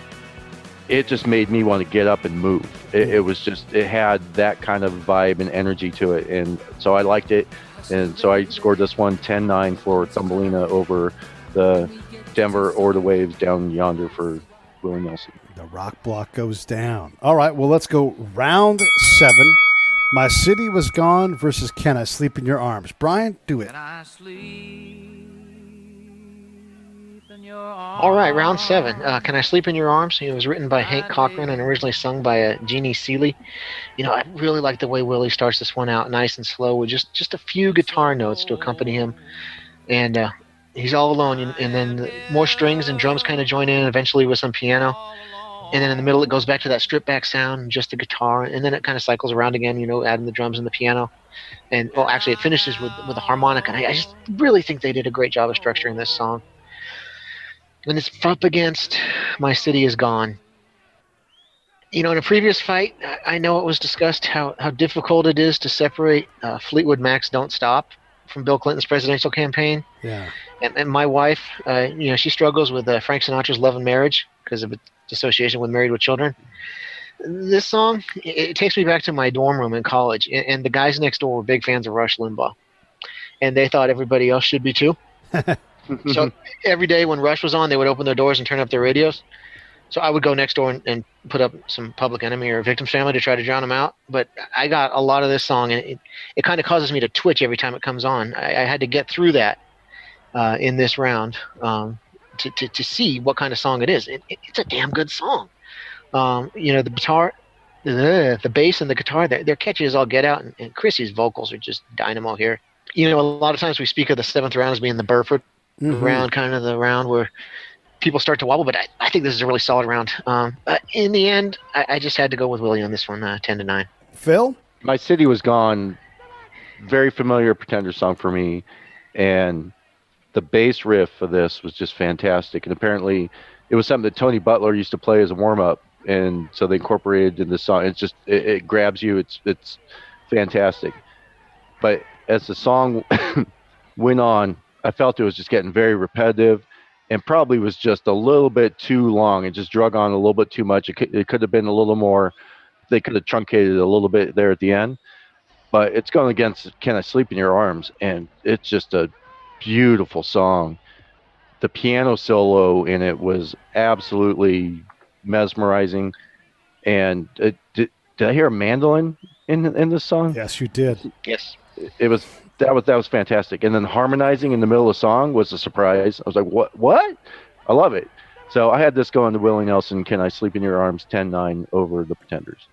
it just made me want to get up and move. It had that kind of vibe and energy to it, and so I liked it, and so I scored this one 10-9 for Thumbelina over the Denver or the Waves Down Yonder for Willie Nelson. The rock block goes down. All right, well, let's go round 7. My City Was Gone versus Can I Sleep in Your Arms. Brian, do it. Can I sleep All right, round 7. Can I Sleep in Your Arms? It was written by Hank Cochran and originally sung by Jeannie Seeley. I really like the way Willie starts this one out nice and slow with just a few guitar notes to accompany him. And he's all alone, and then more strings and drums kind of join in eventually with some piano. And then in the middle, it goes back to that stripped back sound, just the guitar. And then it kind of cycles around again, adding the drums and the piano. And, well, actually, it finishes with a harmonica. And I just really think they did a great job of structuring this song. And it's up against My City Is Gone. In a previous fight, I know it was discussed how difficult it is to separate Fleetwood Mac's Don't Stop from Bill Clinton's presidential campaign. Yeah. And my wife, she struggles with Frank Sinatra's Love and Marriage because of its association with Married with Children. This song, it takes me back to my dorm room in college, and the guys next door were big fans of Rush Limbaugh. And they thought everybody else should be too. So every day when Rush was on, they would open their doors and turn up their radios. So I would go next door and put up some Public Enemy or Victim's Family to try to drown them out. But I got a lot of this song, and it kind of causes me to twitch every time it comes on. I had to get through that in this round to see what kind of song it is. It's a damn good song. The guitar, the bass and the guitar, they're catchy as all get out, and Chrissy's vocals are just dynamo here. A lot of times we speak of the 7th round as being the Burford round, kind of the round where people start to wobble, but I think this is a really solid round. In the end, I just had to go with Willie on this one, 10-9. Phil? My City Was Gone, very familiar Pretender song for me, and the bass riff of this was just fantastic. And apparently it was something that Tony Butler used to play as a warm-up, and so they incorporated in this song. It's just, it grabs you. It's fantastic. But as the song went on, I felt it was just getting very repetitive and probably was just a little bit too long. It just drug on a little bit too much. It could have been a little more, they could have truncated it a little bit there at the end. But it's going against Can I Sleep in Your Arms, and it's just a beautiful song. The piano solo in it was absolutely mesmerizing. And did I hear a mandolin in this song? Yes, you did. Yes. That was fantastic. And then harmonizing in the middle of the song was a surprise. I was like, what? I love it. So I had this going to Willie Nelson, Can I Sleep in Your Arms, 10-9 over the Pretenders.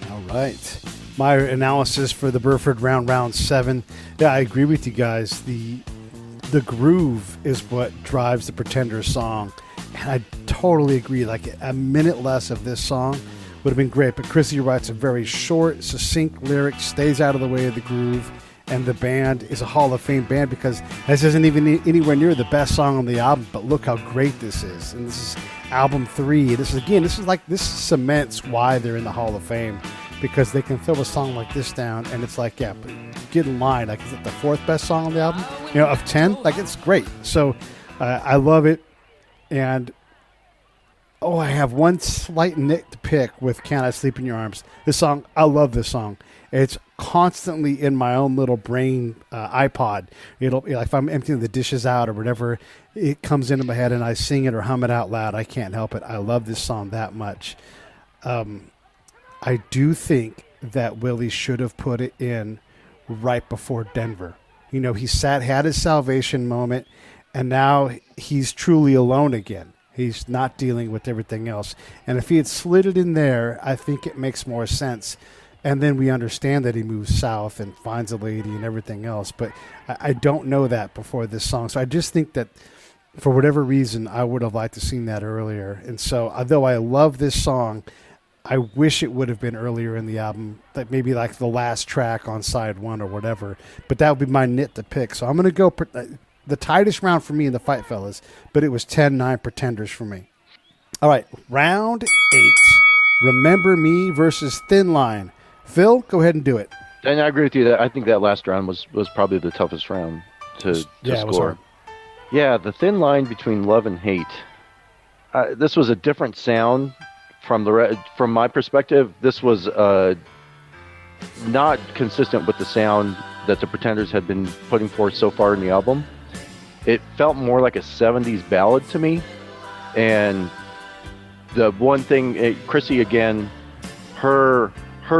All right. My analysis for the Burford round 7. Yeah, I agree with you guys. The groove is what drives the Pretenders song. And I totally agree. Like a minute less of this song would have been great. But Chrissy writes a very short, succinct lyric, stays out of the way of the groove. And the band is a Hall of Fame band because this isn't even anywhere near the best song on the album, but look how great this is. And this is album 3. This cements why they're in the Hall of Fame, because they can throw a song like this down and it's like, yeah, but get in line. Like, is it the 4th best song on the album? Of 10? Like, it's great. So I love it. And I have one slight nit to pick with Can I Sleep in Your Arms. This song, I love this song. It's constantly in my own little brain iPod. If I'm emptying the dishes out or whatever, it comes into my head and I sing it or hum it out loud. I can't help it. I love this song that much. I do think that Willie should have put it in right before Denver. He had his salvation moment, and now he's truly alone again. He's not dealing with everything else. And if he had slid it in there, I think it makes more sense. And then we understand that he moves south and finds a lady and everything else. But I don't know that before this song. So I just think that for whatever reason, I would have liked to seen that earlier. And so, although I love this song, I wish it would have been earlier in the album, like maybe like the last track on side 1 or whatever. But that would be my nit to pick. So I'm going to go the tightest round for me in the fight, fellas. But it was 10-9 Pretenders for me. All right, round 8. Remember Me versus Thin Line. Phil, go ahead and do it. And I agree with you. I think that last round was probably the toughest round to score. Yeah, the thin line between love and hate. This was a different sound from my perspective. This was not consistent with the sound that the Pretenders had been putting forth so far in the album. It felt more like a 70s ballad to me. And the one thing, Chrissy again, her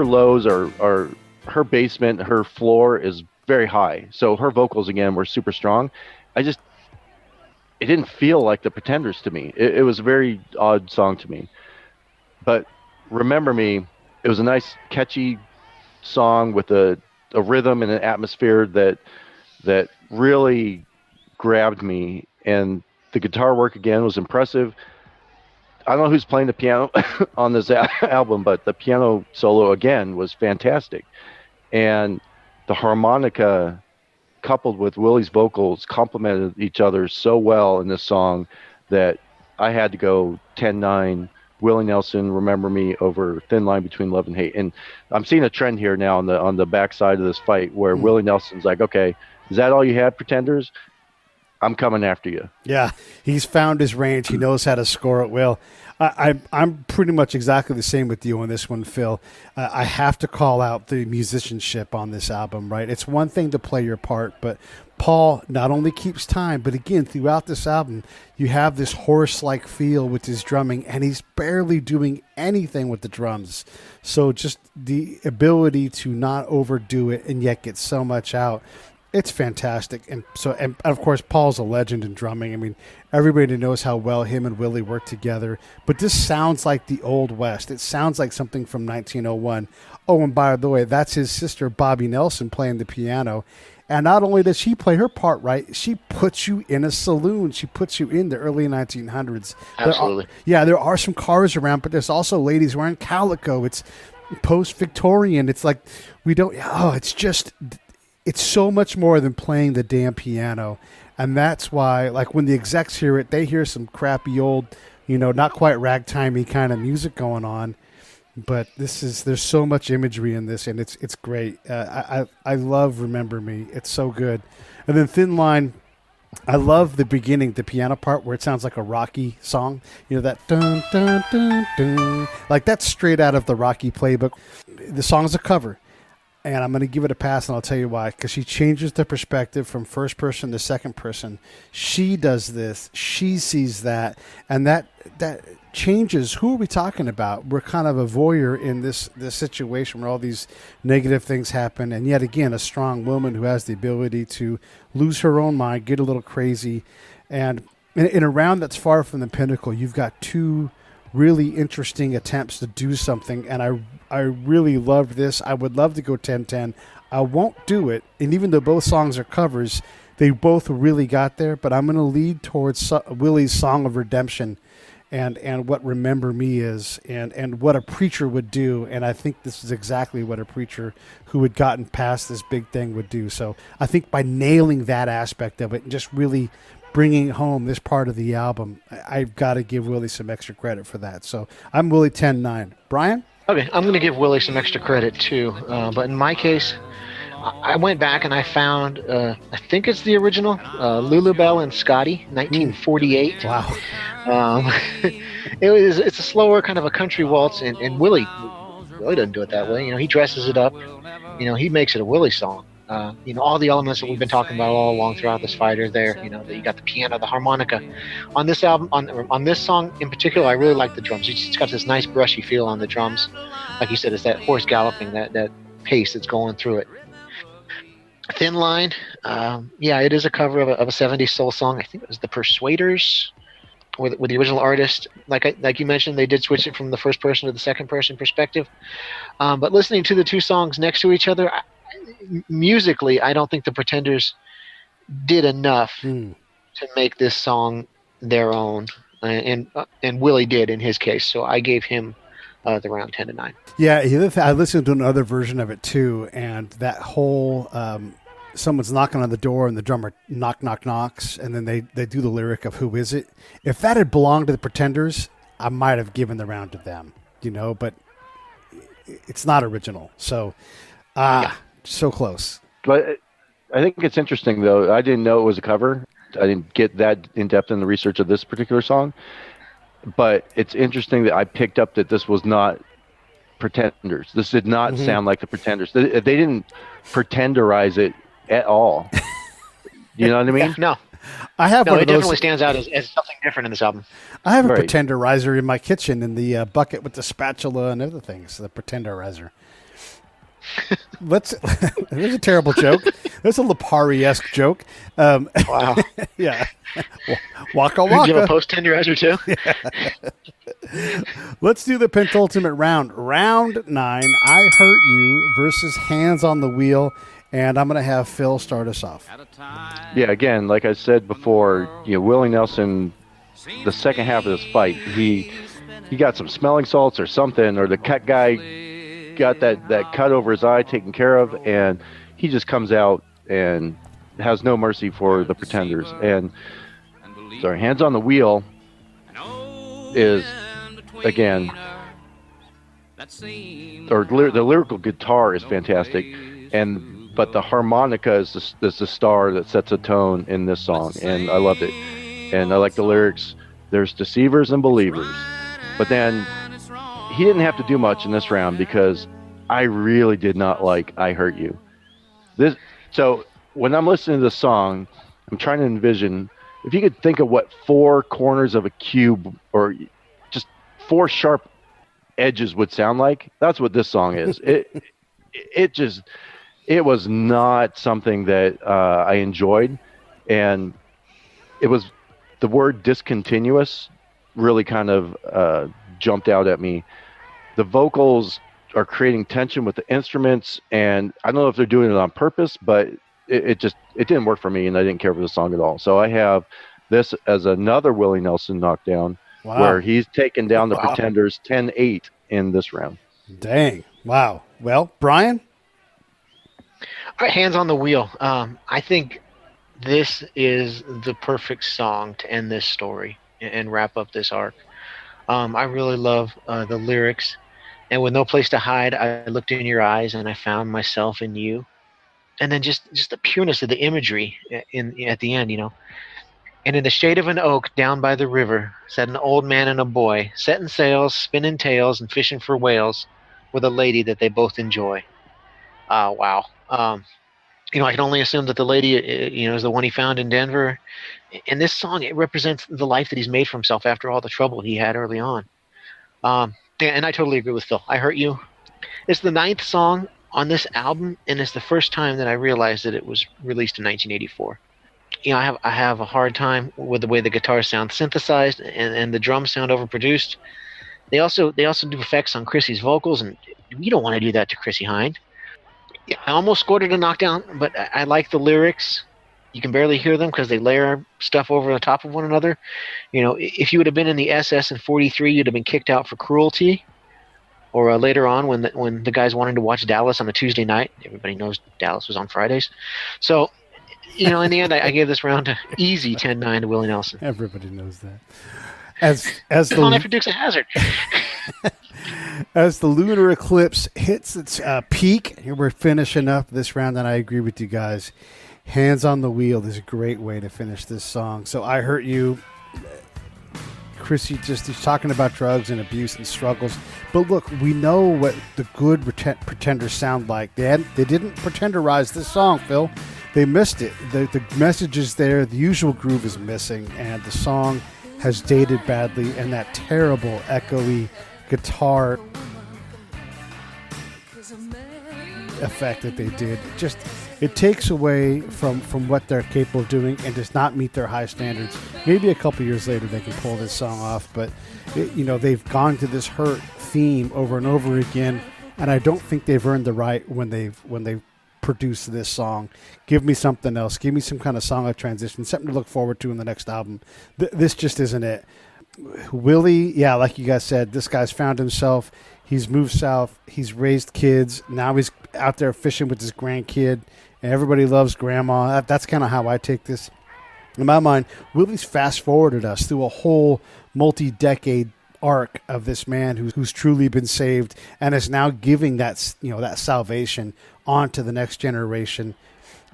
lows are her basement, her floor is very high. So her vocals again were super strong. it didn't feel like the Pretenders to me. It was a very odd song to me. But Remember Me, it was a nice, catchy song with a rhythm and an atmosphere that really grabbed me. And the guitar work again was impressive. I don't know who's playing the piano on this album, but the piano solo again was fantastic. And the harmonica coupled with Willie's vocals complemented each other so well in this song that I had to go 10-9 Willie Nelson, Remember Me over Thin Line Between Love and Hate. And I'm seeing a trend here now on the backside of this fight where Willie Nelson's like, okay, is that all you had, Pretenders? I'm coming after you. Yeah, he's found his range. He knows how to score at will. I'm pretty much exactly the same with you on this one, Phil. I have to call out the musicianship on this album, right? It's one thing to play your part, but Paul not only keeps time, but again, throughout this album, you have this horse-like feel with his drumming, and he's barely doing anything with the drums. So just the ability to not overdo it and yet get so much out. It's fantastic. And of course, Paul's a legend in drumming. I mean, everybody knows how well him and Willie work together. But this sounds like the Old West. It sounds like something from 1901. Oh, and by the way, that's his sister, Bobby Nelson, playing the piano. And not only does she play her part right, she puts you in a saloon. She puts you in the early 1900s. Absolutely. There are some cars around, but there's also ladies wearing calico. It's post-Victorian. It's like it's so much more than playing the damn piano. And that's why, like, when the execs hear it, they hear some crappy old, not quite ragtimey kind of music going on. But there's so much imagery in this, and it's great. I love Remember Me. It's so good. And then Thin Line, I love the beginning, the piano part where it sounds like a Rocky song. That dun, dun, dun, dun. Like, that's straight out of the Rocky playbook. The song's a cover. And I'm going to give it a pass, and I'll tell you why. Because she changes the perspective from first person to second person. She does this. She sees that. And that changes. Who are we talking about? We're kind of a voyeur in this situation where all these negative things happen. And yet again, a strong woman who has the ability to lose her own mind, get a little crazy. And in a round that's far from the pinnacle, you've got two really interesting attempts to do something, and I really loved this. I would love to go 10-10. I won't do it, and even though both songs are covers, they both really got there, but I'm going to lead towards Willie's Song of Redemption and what Remember Me is and what a preacher would do, and I think this is exactly what a preacher who had gotten past this big thing would do. So I think by nailing that aspect of it and just really bringing home this part of the album, I've got to give Willie some extra credit for that. So I'm Willie 10-9. Brian? Okay, I'm going to give Willie some extra credit too. But in my case, I went back and I found, I think it's the original, Lulubelle and Scotty, 1948. Wow. It's a slower kind of a country waltz, and Willie doesn't do it that way. He dresses it up. He makes it a Willie song. All the elements that we've been talking about all along throughout this fight are there. You got the piano, the harmonica. On this album, on this song in particular, I really like the drums. It's got this nice brushy feel on the drums. Like you said, it's that horse galloping, that pace that's going through it. Thin Line, it is a cover of a 70s soul song. I think it was the Persuaders with the original artist. Like you mentioned, they did switch it from the first person to the second person perspective. But listening to the two songs next to each other, musically, I don't think the Pretenders did enough to make this song their own, and Willie did in his case. So I gave him the round 10-9. Yeah, I listened to another version of it too, and that whole someone's knocking on the door and the drummer knocks, and then they do the lyric of "Who is it?" If that had belonged to the Pretenders, I might have given the round to them, but it's not original. So, so close. But I think it's interesting, though. I didn't know it was a cover. I didn't get that in depth in the research of this particular song. But it's interesting that I picked up that this was not Pretenders. This did not sound like the Pretenders. They didn't pretenderize it at all. You know what I mean? No. I have one it of those. definitely stands out as something different in this album. I have a pretenderizer in my kitchen in the bucket with the spatula and other things, the pretenderizer. There's a terrible joke. There's a Lipari-esque joke. Wow. Yeah. Waka Do you have a waka. post tenderizer too? Let's do the penultimate round. Round 9, I Hurt You versus Hands on the Wheel. And I'm going to have Phil start us off. Yeah, again, like I said before, Willie Nelson, the second half of this fight, he got some smelling salts or something, or the cut guy got that cut over his eye taken care of, and he just comes out and has no mercy for the Pretenders. And Hands on the Wheel is, again, the lyrical guitar is fantastic, but the harmonica is the star that sets a tone in this song, and I loved it. And I like the lyrics. There's deceivers and believers. But then he didn't have to do much in this round because I really did not like I Hurt You. So when I'm listening to this song, I'm trying to envision, if you could think of what 4 corners of a cube or just 4 sharp edges would sound like, that's what this song is. It was not something that I enjoyed, and it was the word discontinuous really kind of jumped out at me. The vocals are creating tension with the instruments, and I don't know if they're doing it on purpose, but it didn't work for me, and I didn't care for the song at all. So I have this as another Willie Nelson knockdown, where he's taken down the Pretenders 10-8 in this round. Dang. Wow. Well, Brian? All right, Hands on the Wheel. I think this is the perfect song to end this story and wrap up this arc. I really love the lyrics. And with no place to hide, I looked in your eyes and I found myself in you. And then just the pureness of the imagery at the end, And in the shade of an oak down by the river sat an old man and a boy, setting sails, spinning tails, and fishing for whales with a lady that they both enjoy. Wow. I can only assume that the lady, is the one he found in Denver. And this song, it represents the life that he's made for himself after all the trouble he had early on. And I totally agree with Phil. I Hurt You. It's the 9th song on this album, and it's the first time that I realized that it was released in 1984. I have a hard time with the way the guitars sound synthesized and the drums sound overproduced. They also do effects on Chrissy's vocals, and you don't want to do that to Chrissy Hynde. I almost scored it a knockdown, but I like the lyrics. You can barely hear them because they layer stuff over the top of one another. If you would have been in the SS in 43, you'd have been kicked out for cruelty. Or later on when the guys wanted to watch Dallas on a Tuesday night. Everybody knows Dallas was on Fridays. So, in the end, I gave this round an easy 10-9 to Willie Nelson. Everybody knows that. As the on after Dukes of Hazzard. As the lunar eclipse hits its peak, here we're finishing up this round, and I agree with you guys. Hands on the Wheel is a great way to finish this song. So I Hurt You. Chrissy he's talking about drugs and abuse and struggles. But look, we know what the good pretenders sound like. They didn't pretenderize this song, Phil. They missed it. The message is there. The usual groove is missing, and the song has dated badly, and that terrible echoey guitar effect that they did it takes away from what they're capable of doing and does not meet their high standards. Maybe a couple years later they can pull this song off, but they've gone to this hurt theme over and over again, and I don't think they've earned the right when they've produced this song. Give me something else. Give me some kind of song of transition, something to look forward to in the next album. This just isn't it. Willie, yeah, like you guys said, this guy's found himself. He's moved south. He's raised kids. Now he's out there fishing with his grandkid, and everybody loves grandma. That's kind of how I take this. In my mind, Willie's fast-forwarded us through a whole multi-decade arc of this man who's truly been saved and is now giving that salvation on to the next generation.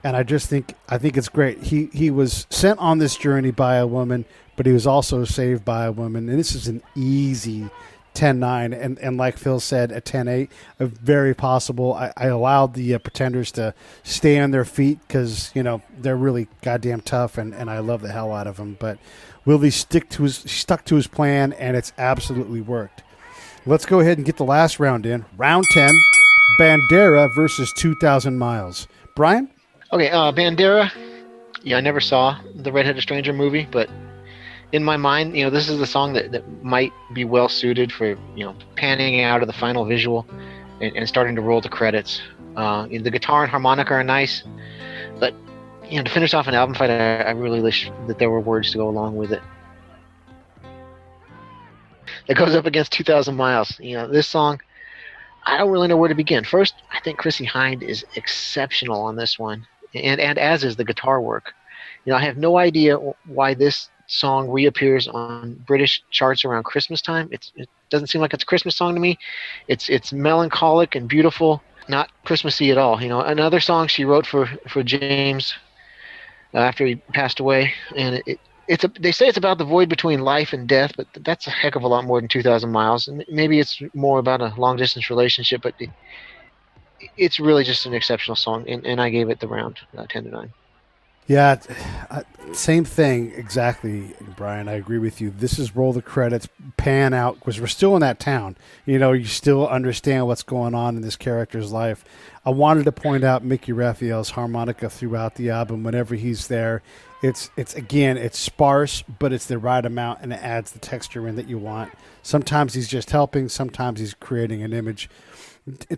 And I think it's great. He was sent on this journey by a woman, but he was also saved by a woman. And this is an easy 10-9, and like Phil said, a 10-8, very possible. I allowed the Pretenders to stay on their feet because they're really goddamn tough, and I love the hell out of them. But Willie stuck to his plan, and it's absolutely worked. Let's go ahead and get the last round in. Round 10, Bandera versus 2,000 Miles. Brian? Okay, Bandera. Yeah, I never saw the Red-Headed Stranger movie, but in my mind, this is the song that might be well suited for, panning out of the final visual and starting to roll the credits. The guitar and harmonica are nice, but to finish off an album fight, I really wish that there were words to go along with it. That goes up against 2,000 Miles. This song, I don't really know where to begin. First, I think Chrissie Hynde is exceptional on this one, and as is the guitar work. I have no idea why this song reappears on British charts around Christmas time. It doesn't seem like it's a Christmas song to me. It's melancholic and beautiful, not Christmassy at all. Another song she wrote for James after he passed away, and they say it's about the void between life and death, but that's a heck of a lot more than 2,000 Miles. And maybe it's more about a long-distance relationship, but it's really just an exceptional song, and I gave it the round 10-9. Yeah, same thing exactly, Brian. I agree with you. This is roll the credits, pan out, because we're still in that town. You still understand what's going on in this character's life. I wanted to point out Mickey Raphael's harmonica throughout the album. Whenever he's there, it's sparse, but it's the right amount, and it adds the texture in that you want. Sometimes he's just helping, sometimes he's creating an image.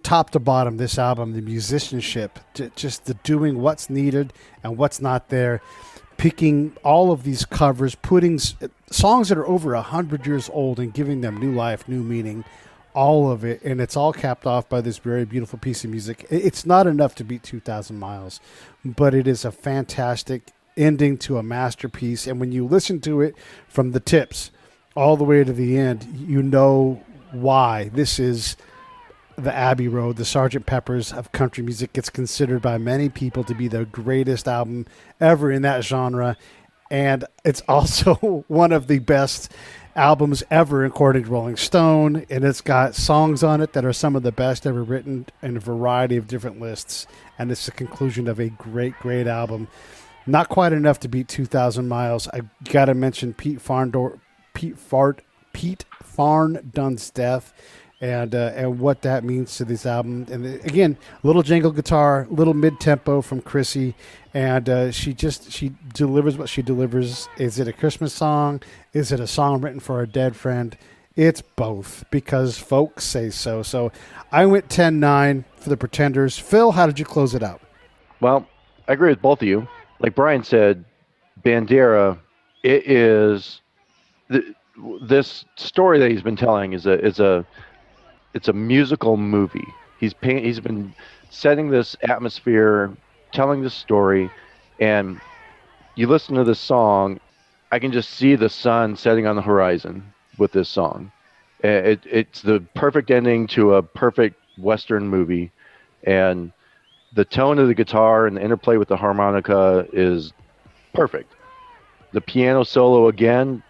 Top to bottom, this album, the musicianship, just the doing what's needed and what's not there, picking all of these covers, putting songs that are over 100 years old and giving them new life, new meaning, all of it, and it's all capped off by this very beautiful piece of music. It's not enough to beat 2,000 Miles, but it is a fantastic ending to a masterpiece, and when you listen to it from the tips all the way to the end, you know why this is the Abbey Road, the Sgt. Pepper's of country music. Gets considered by many people to be the greatest album ever in that genre, and it's also one of the best albums ever according to Rolling Stone, and it's got songs on it that are some of the best ever written in a variety of different lists, and it's the conclusion of a great album. Not quite enough to beat 2,000 Miles. I got to mention Pete Farndon's death, and what that means to this album. And again, little jangle guitar, little mid-tempo from Chrissie, and she delivers what she delivers. Is it a Christmas song? Is it a song written for a dead friend? It's both, because folks say so. So I went 10-9 for the Pretenders. Phil, how did you close it out? Well, I agree with both of you. Like Brian said, Bandera, it is this story that he's been telling is a musical movie. He's been setting this atmosphere, telling this story, and you listen to this song, I can just see the sun setting on the horizon with this song. It's the perfect ending to a perfect Western movie, and the tone of the guitar and the interplay with the harmonica is perfect. The piano solo again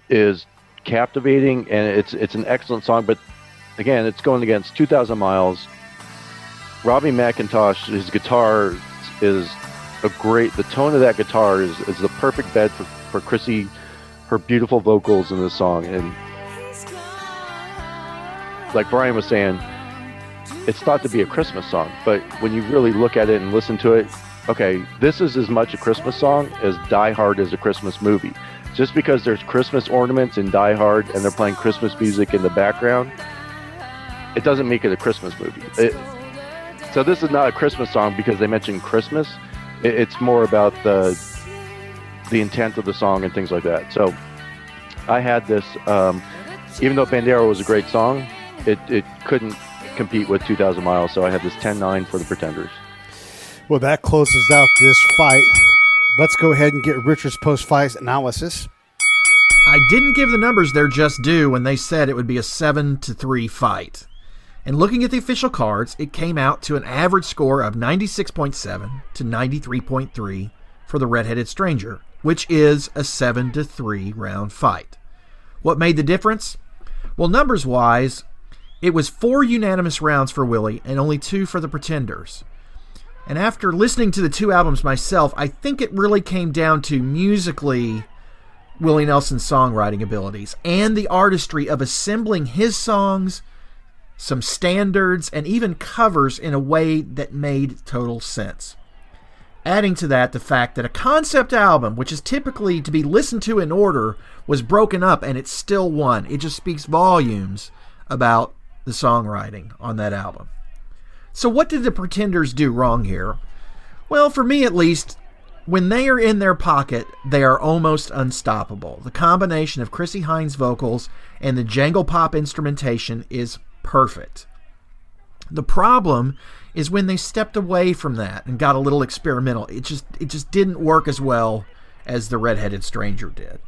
is captivating, and it's an excellent song, but again, it's going against 2,000 Miles. Robbie McIntosh, his guitar is the tone of that guitar is the perfect bed for Chrissie, her beautiful vocals in this song. And like Brian was saying, it's thought to be a Christmas song, but when you really look at it and listen to it, okay, this is as much a Christmas song as Die Hard is a Christmas movie. Just because there's Christmas ornaments in Die Hard and they're playing Christmas music in the background, it doesn't make it a Christmas movie. So this is not a Christmas song because they mentioned Christmas. It's more about the intent of the song and things like that. So I had this, even though Bandera was a great song, it couldn't compete with 2,000 Miles, so I had this 10-9 for the Pretenders. Well, that closes out this fight. Let's go ahead and get Richard's post-fight analysis. I didn't give the numbers their just due when they said it would be a 7-3 fight. And looking at the official cards, it came out to an average score of 96.7 to 93.3 for the Red-Headed Stranger, which is a 7-3 round fight. What made the difference? Well, numbers-wise, it was 4 unanimous rounds for Willie and only 2 for the Pretenders. And after listening to the 2 albums myself, I think it really came down to musically Willie Nelson's songwriting abilities and the artistry of assembling his songs some standards, and even covers in a way that made total sense. Adding to that the fact that a concept album, which is typically to be listened to in order, was broken up and it still won. It just speaks volumes about the songwriting on that album. So what did the Pretenders do wrong here? Well, for me at least, when they are in their pocket, they are almost unstoppable. The combination of Chrissie Hynde's vocals and the Jangle Pop instrumentation is perfect. The problem is when they stepped away from that and got a little experimental, it just didn't work as well as The Red-Headed Stranger did.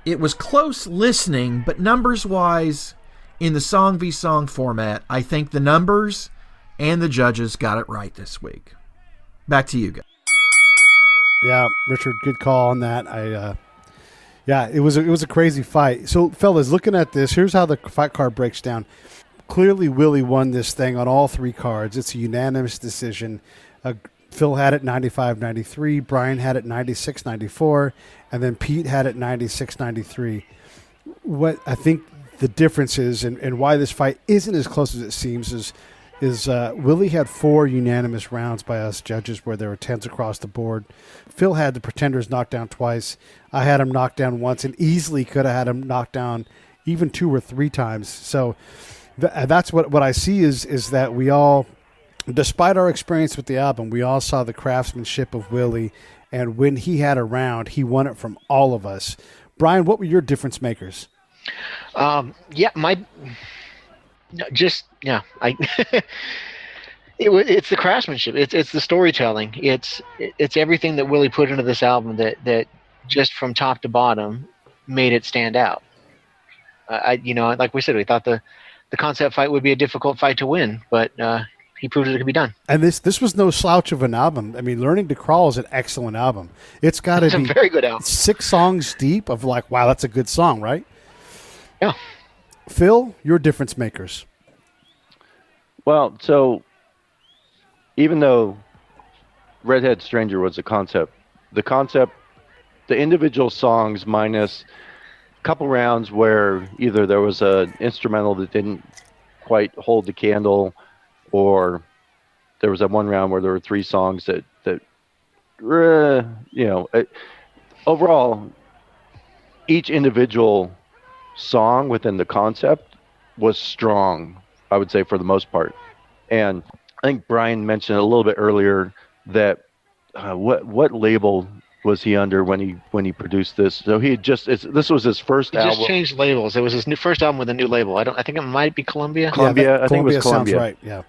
It was close listening, but numbers-wise, in the song v song format, I think the numbers and the judges got it right this week. Back to you guys. Yeah, Richard, good call on that. It was a crazy fight. So, fellas, looking at this, here's how the fight card breaks down. Clearly, Willie won this thing on all three cards. It's a unanimous decision. Phil had it 95-93, Brian had it 96-94, and then Pete had it 96-93. What I think the difference is, and why this fight isn't as close as it seems, is Willie had 4 unanimous rounds by us judges where there were 10s across the board. Phil had the Pretenders knocked down twice. I had him knocked down once and easily could have had him knocked down even 2 or 3 times. So that's what I see is that we all, despite our experience with the album, we all saw the craftsmanship of Willie, and when he had a round, he won it from all of us. Brian, what were your difference makers? It's the craftsmanship. It's the storytelling. It's everything that Willie put into this album that just from top to bottom made it stand out. Like we said, we thought the concept fight would be a difficult fight to win, but he proved it could be done. And this was no slouch of an album. I mean, Learning to Crawl is an excellent album. It's got to be a very good album. 6 songs deep of like, wow, that's a good song, right? Yeah. Phil, your difference makers. Well, so even though Redhead Stranger was a concept, the individual songs minus a couple rounds where either there was an instrumental that didn't quite hold the candle, or there was that one round where there were 3 songs that overall, each individual song within the concept was strong, I would say, for the most part. And I think Brian mentioned a little bit earlier that what label was he under when he produced this? So this was his first album. He just changed labels. It was his first album with a new label. I think it might be Columbia. I think it was Columbia. Sounds right. Yeah.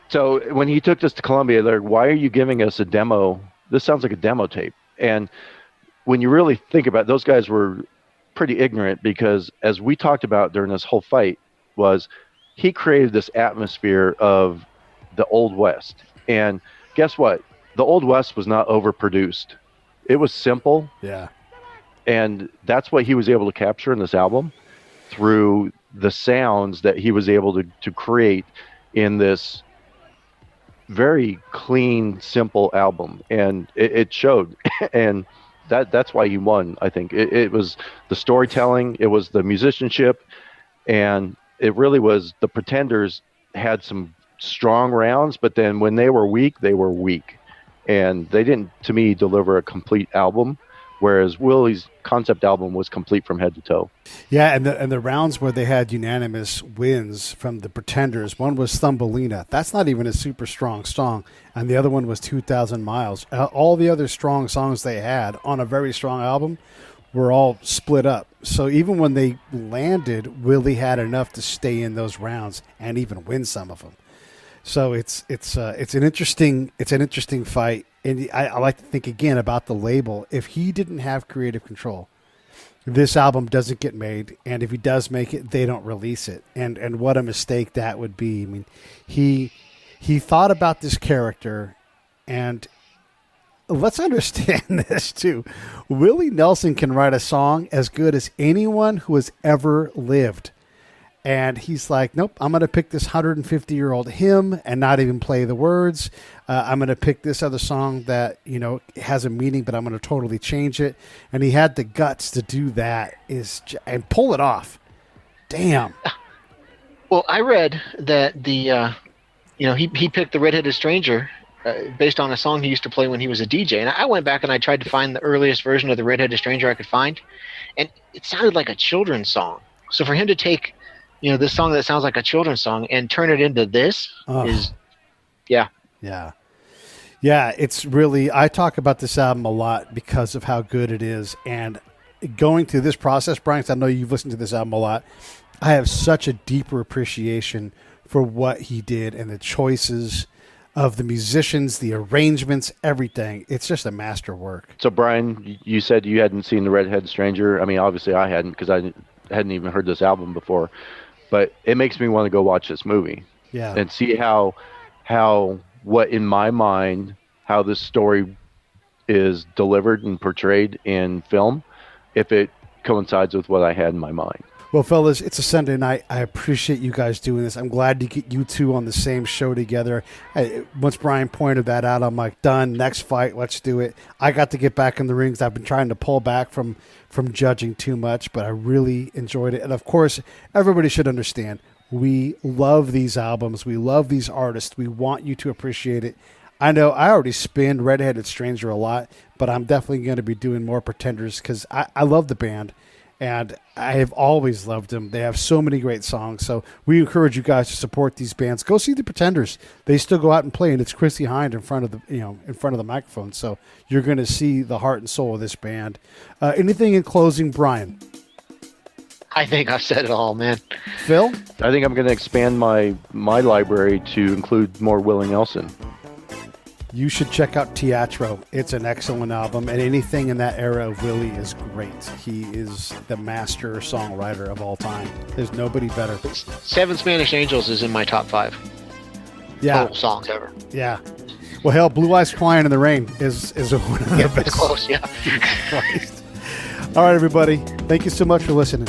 So when he took this to Columbia, they're like, why are you giving us a demo? This sounds like a demo tape. And when you really think about it, those guys were pretty ignorant, because as we talked about during this whole fight, was he created this atmosphere of the Old West. And guess what? The Old West was not overproduced. It was simple. Yeah. And that's what he was able to capture in this album through the sounds that he was able to create in this very clean, simple album. And it showed. And that's why he won, I think. It was the storytelling, it was the musicianship, and it really was the Pretenders had some strong rounds, but then when they were weak, they were weak. And they didn't, to me, deliver a complete album, whereas Willie's concept album was complete from head to toe. Yeah, and the rounds where they had unanimous wins from the Pretenders, one was Thumbelina. That's not even a super strong song. And the other one was 2,000 Miles. All the other strong songs they had on a very strong album were all split up. So even when they landed, Willie had enough to stay in those rounds and even win some of them. So it's an interesting fight, and I like to think again about the label. If he didn't have creative control, this album doesn't get made, and if he does make it, they don't release it. And what a mistake that would be. I mean, he thought about this character, and let's understand this too. Willie Nelson can write a song as good as anyone who has ever lived. And he's like, nope, I'm going to pick this 150-year-old hymn and not even play the words. I'm going to pick this other song that, has a meaning, but I'm going to totally change it. And he had the guts to do that and pull it off. Damn. Well, I read that he picked the Redheaded Stranger based on a song he used to play when he was a DJ. And I went back and I tried to find the earliest version of the Redheaded Stranger I could find, and it sounded like a children's song. So for him to take, this song that sounds like a children's song and turn it into this is, yeah. Yeah. Yeah, it's really, I talk about this album a lot because of how good it is. And going through this process, Brian, 'cause I know you've listened to this album a lot, I have such a deeper appreciation for what he did and the choices of the musicians, the arrangements, everything. It's just a masterwork. So, Brian, you said you hadn't seen The Redheaded Stranger. I mean, obviously I hadn't, because I hadn't even heard this album before. But it makes me want to go watch this movie. Yeah. And see what in my mind, how this story is delivered and portrayed in film, if it coincides with what I had in my mind. Well, fellas, it's a Sunday night. I appreciate you guys doing this. I'm glad to get you two on the same show together. Once Brian pointed that out, I'm like, done. Next fight, let's do it. I got to get back in the rings. I've been trying to pull back from judging too much, but I really enjoyed it. And, of course, everybody should understand, we love these albums. We love these artists. We want you to appreciate it. I know I already spin Redheaded Stranger a lot, but I'm definitely going to be doing more Pretenders because I love the band. And I have always loved them. They have so many great songs. So we encourage you guys to support these bands. Go see the Pretenders. They still go out and play, and it's Chrissy Hind in front of the microphone. So you're going to see the heart and soul of this band. Anything in closing, Brian? I think I've said it all, man. Phil? I think I'm going to expand my library to include more Willie Nelson. You should check out Teatro. It's an excellent album, and anything in that era of Willie is great. He is the master songwriter of all time. There's nobody better. 7 Spanish Angels is in my top 5 total songs ever. Yeah. Well, hell, Blue Eyes Crying in the Rain is one of the best. It's close, yeah. All right, everybody. Thank you so much for listening.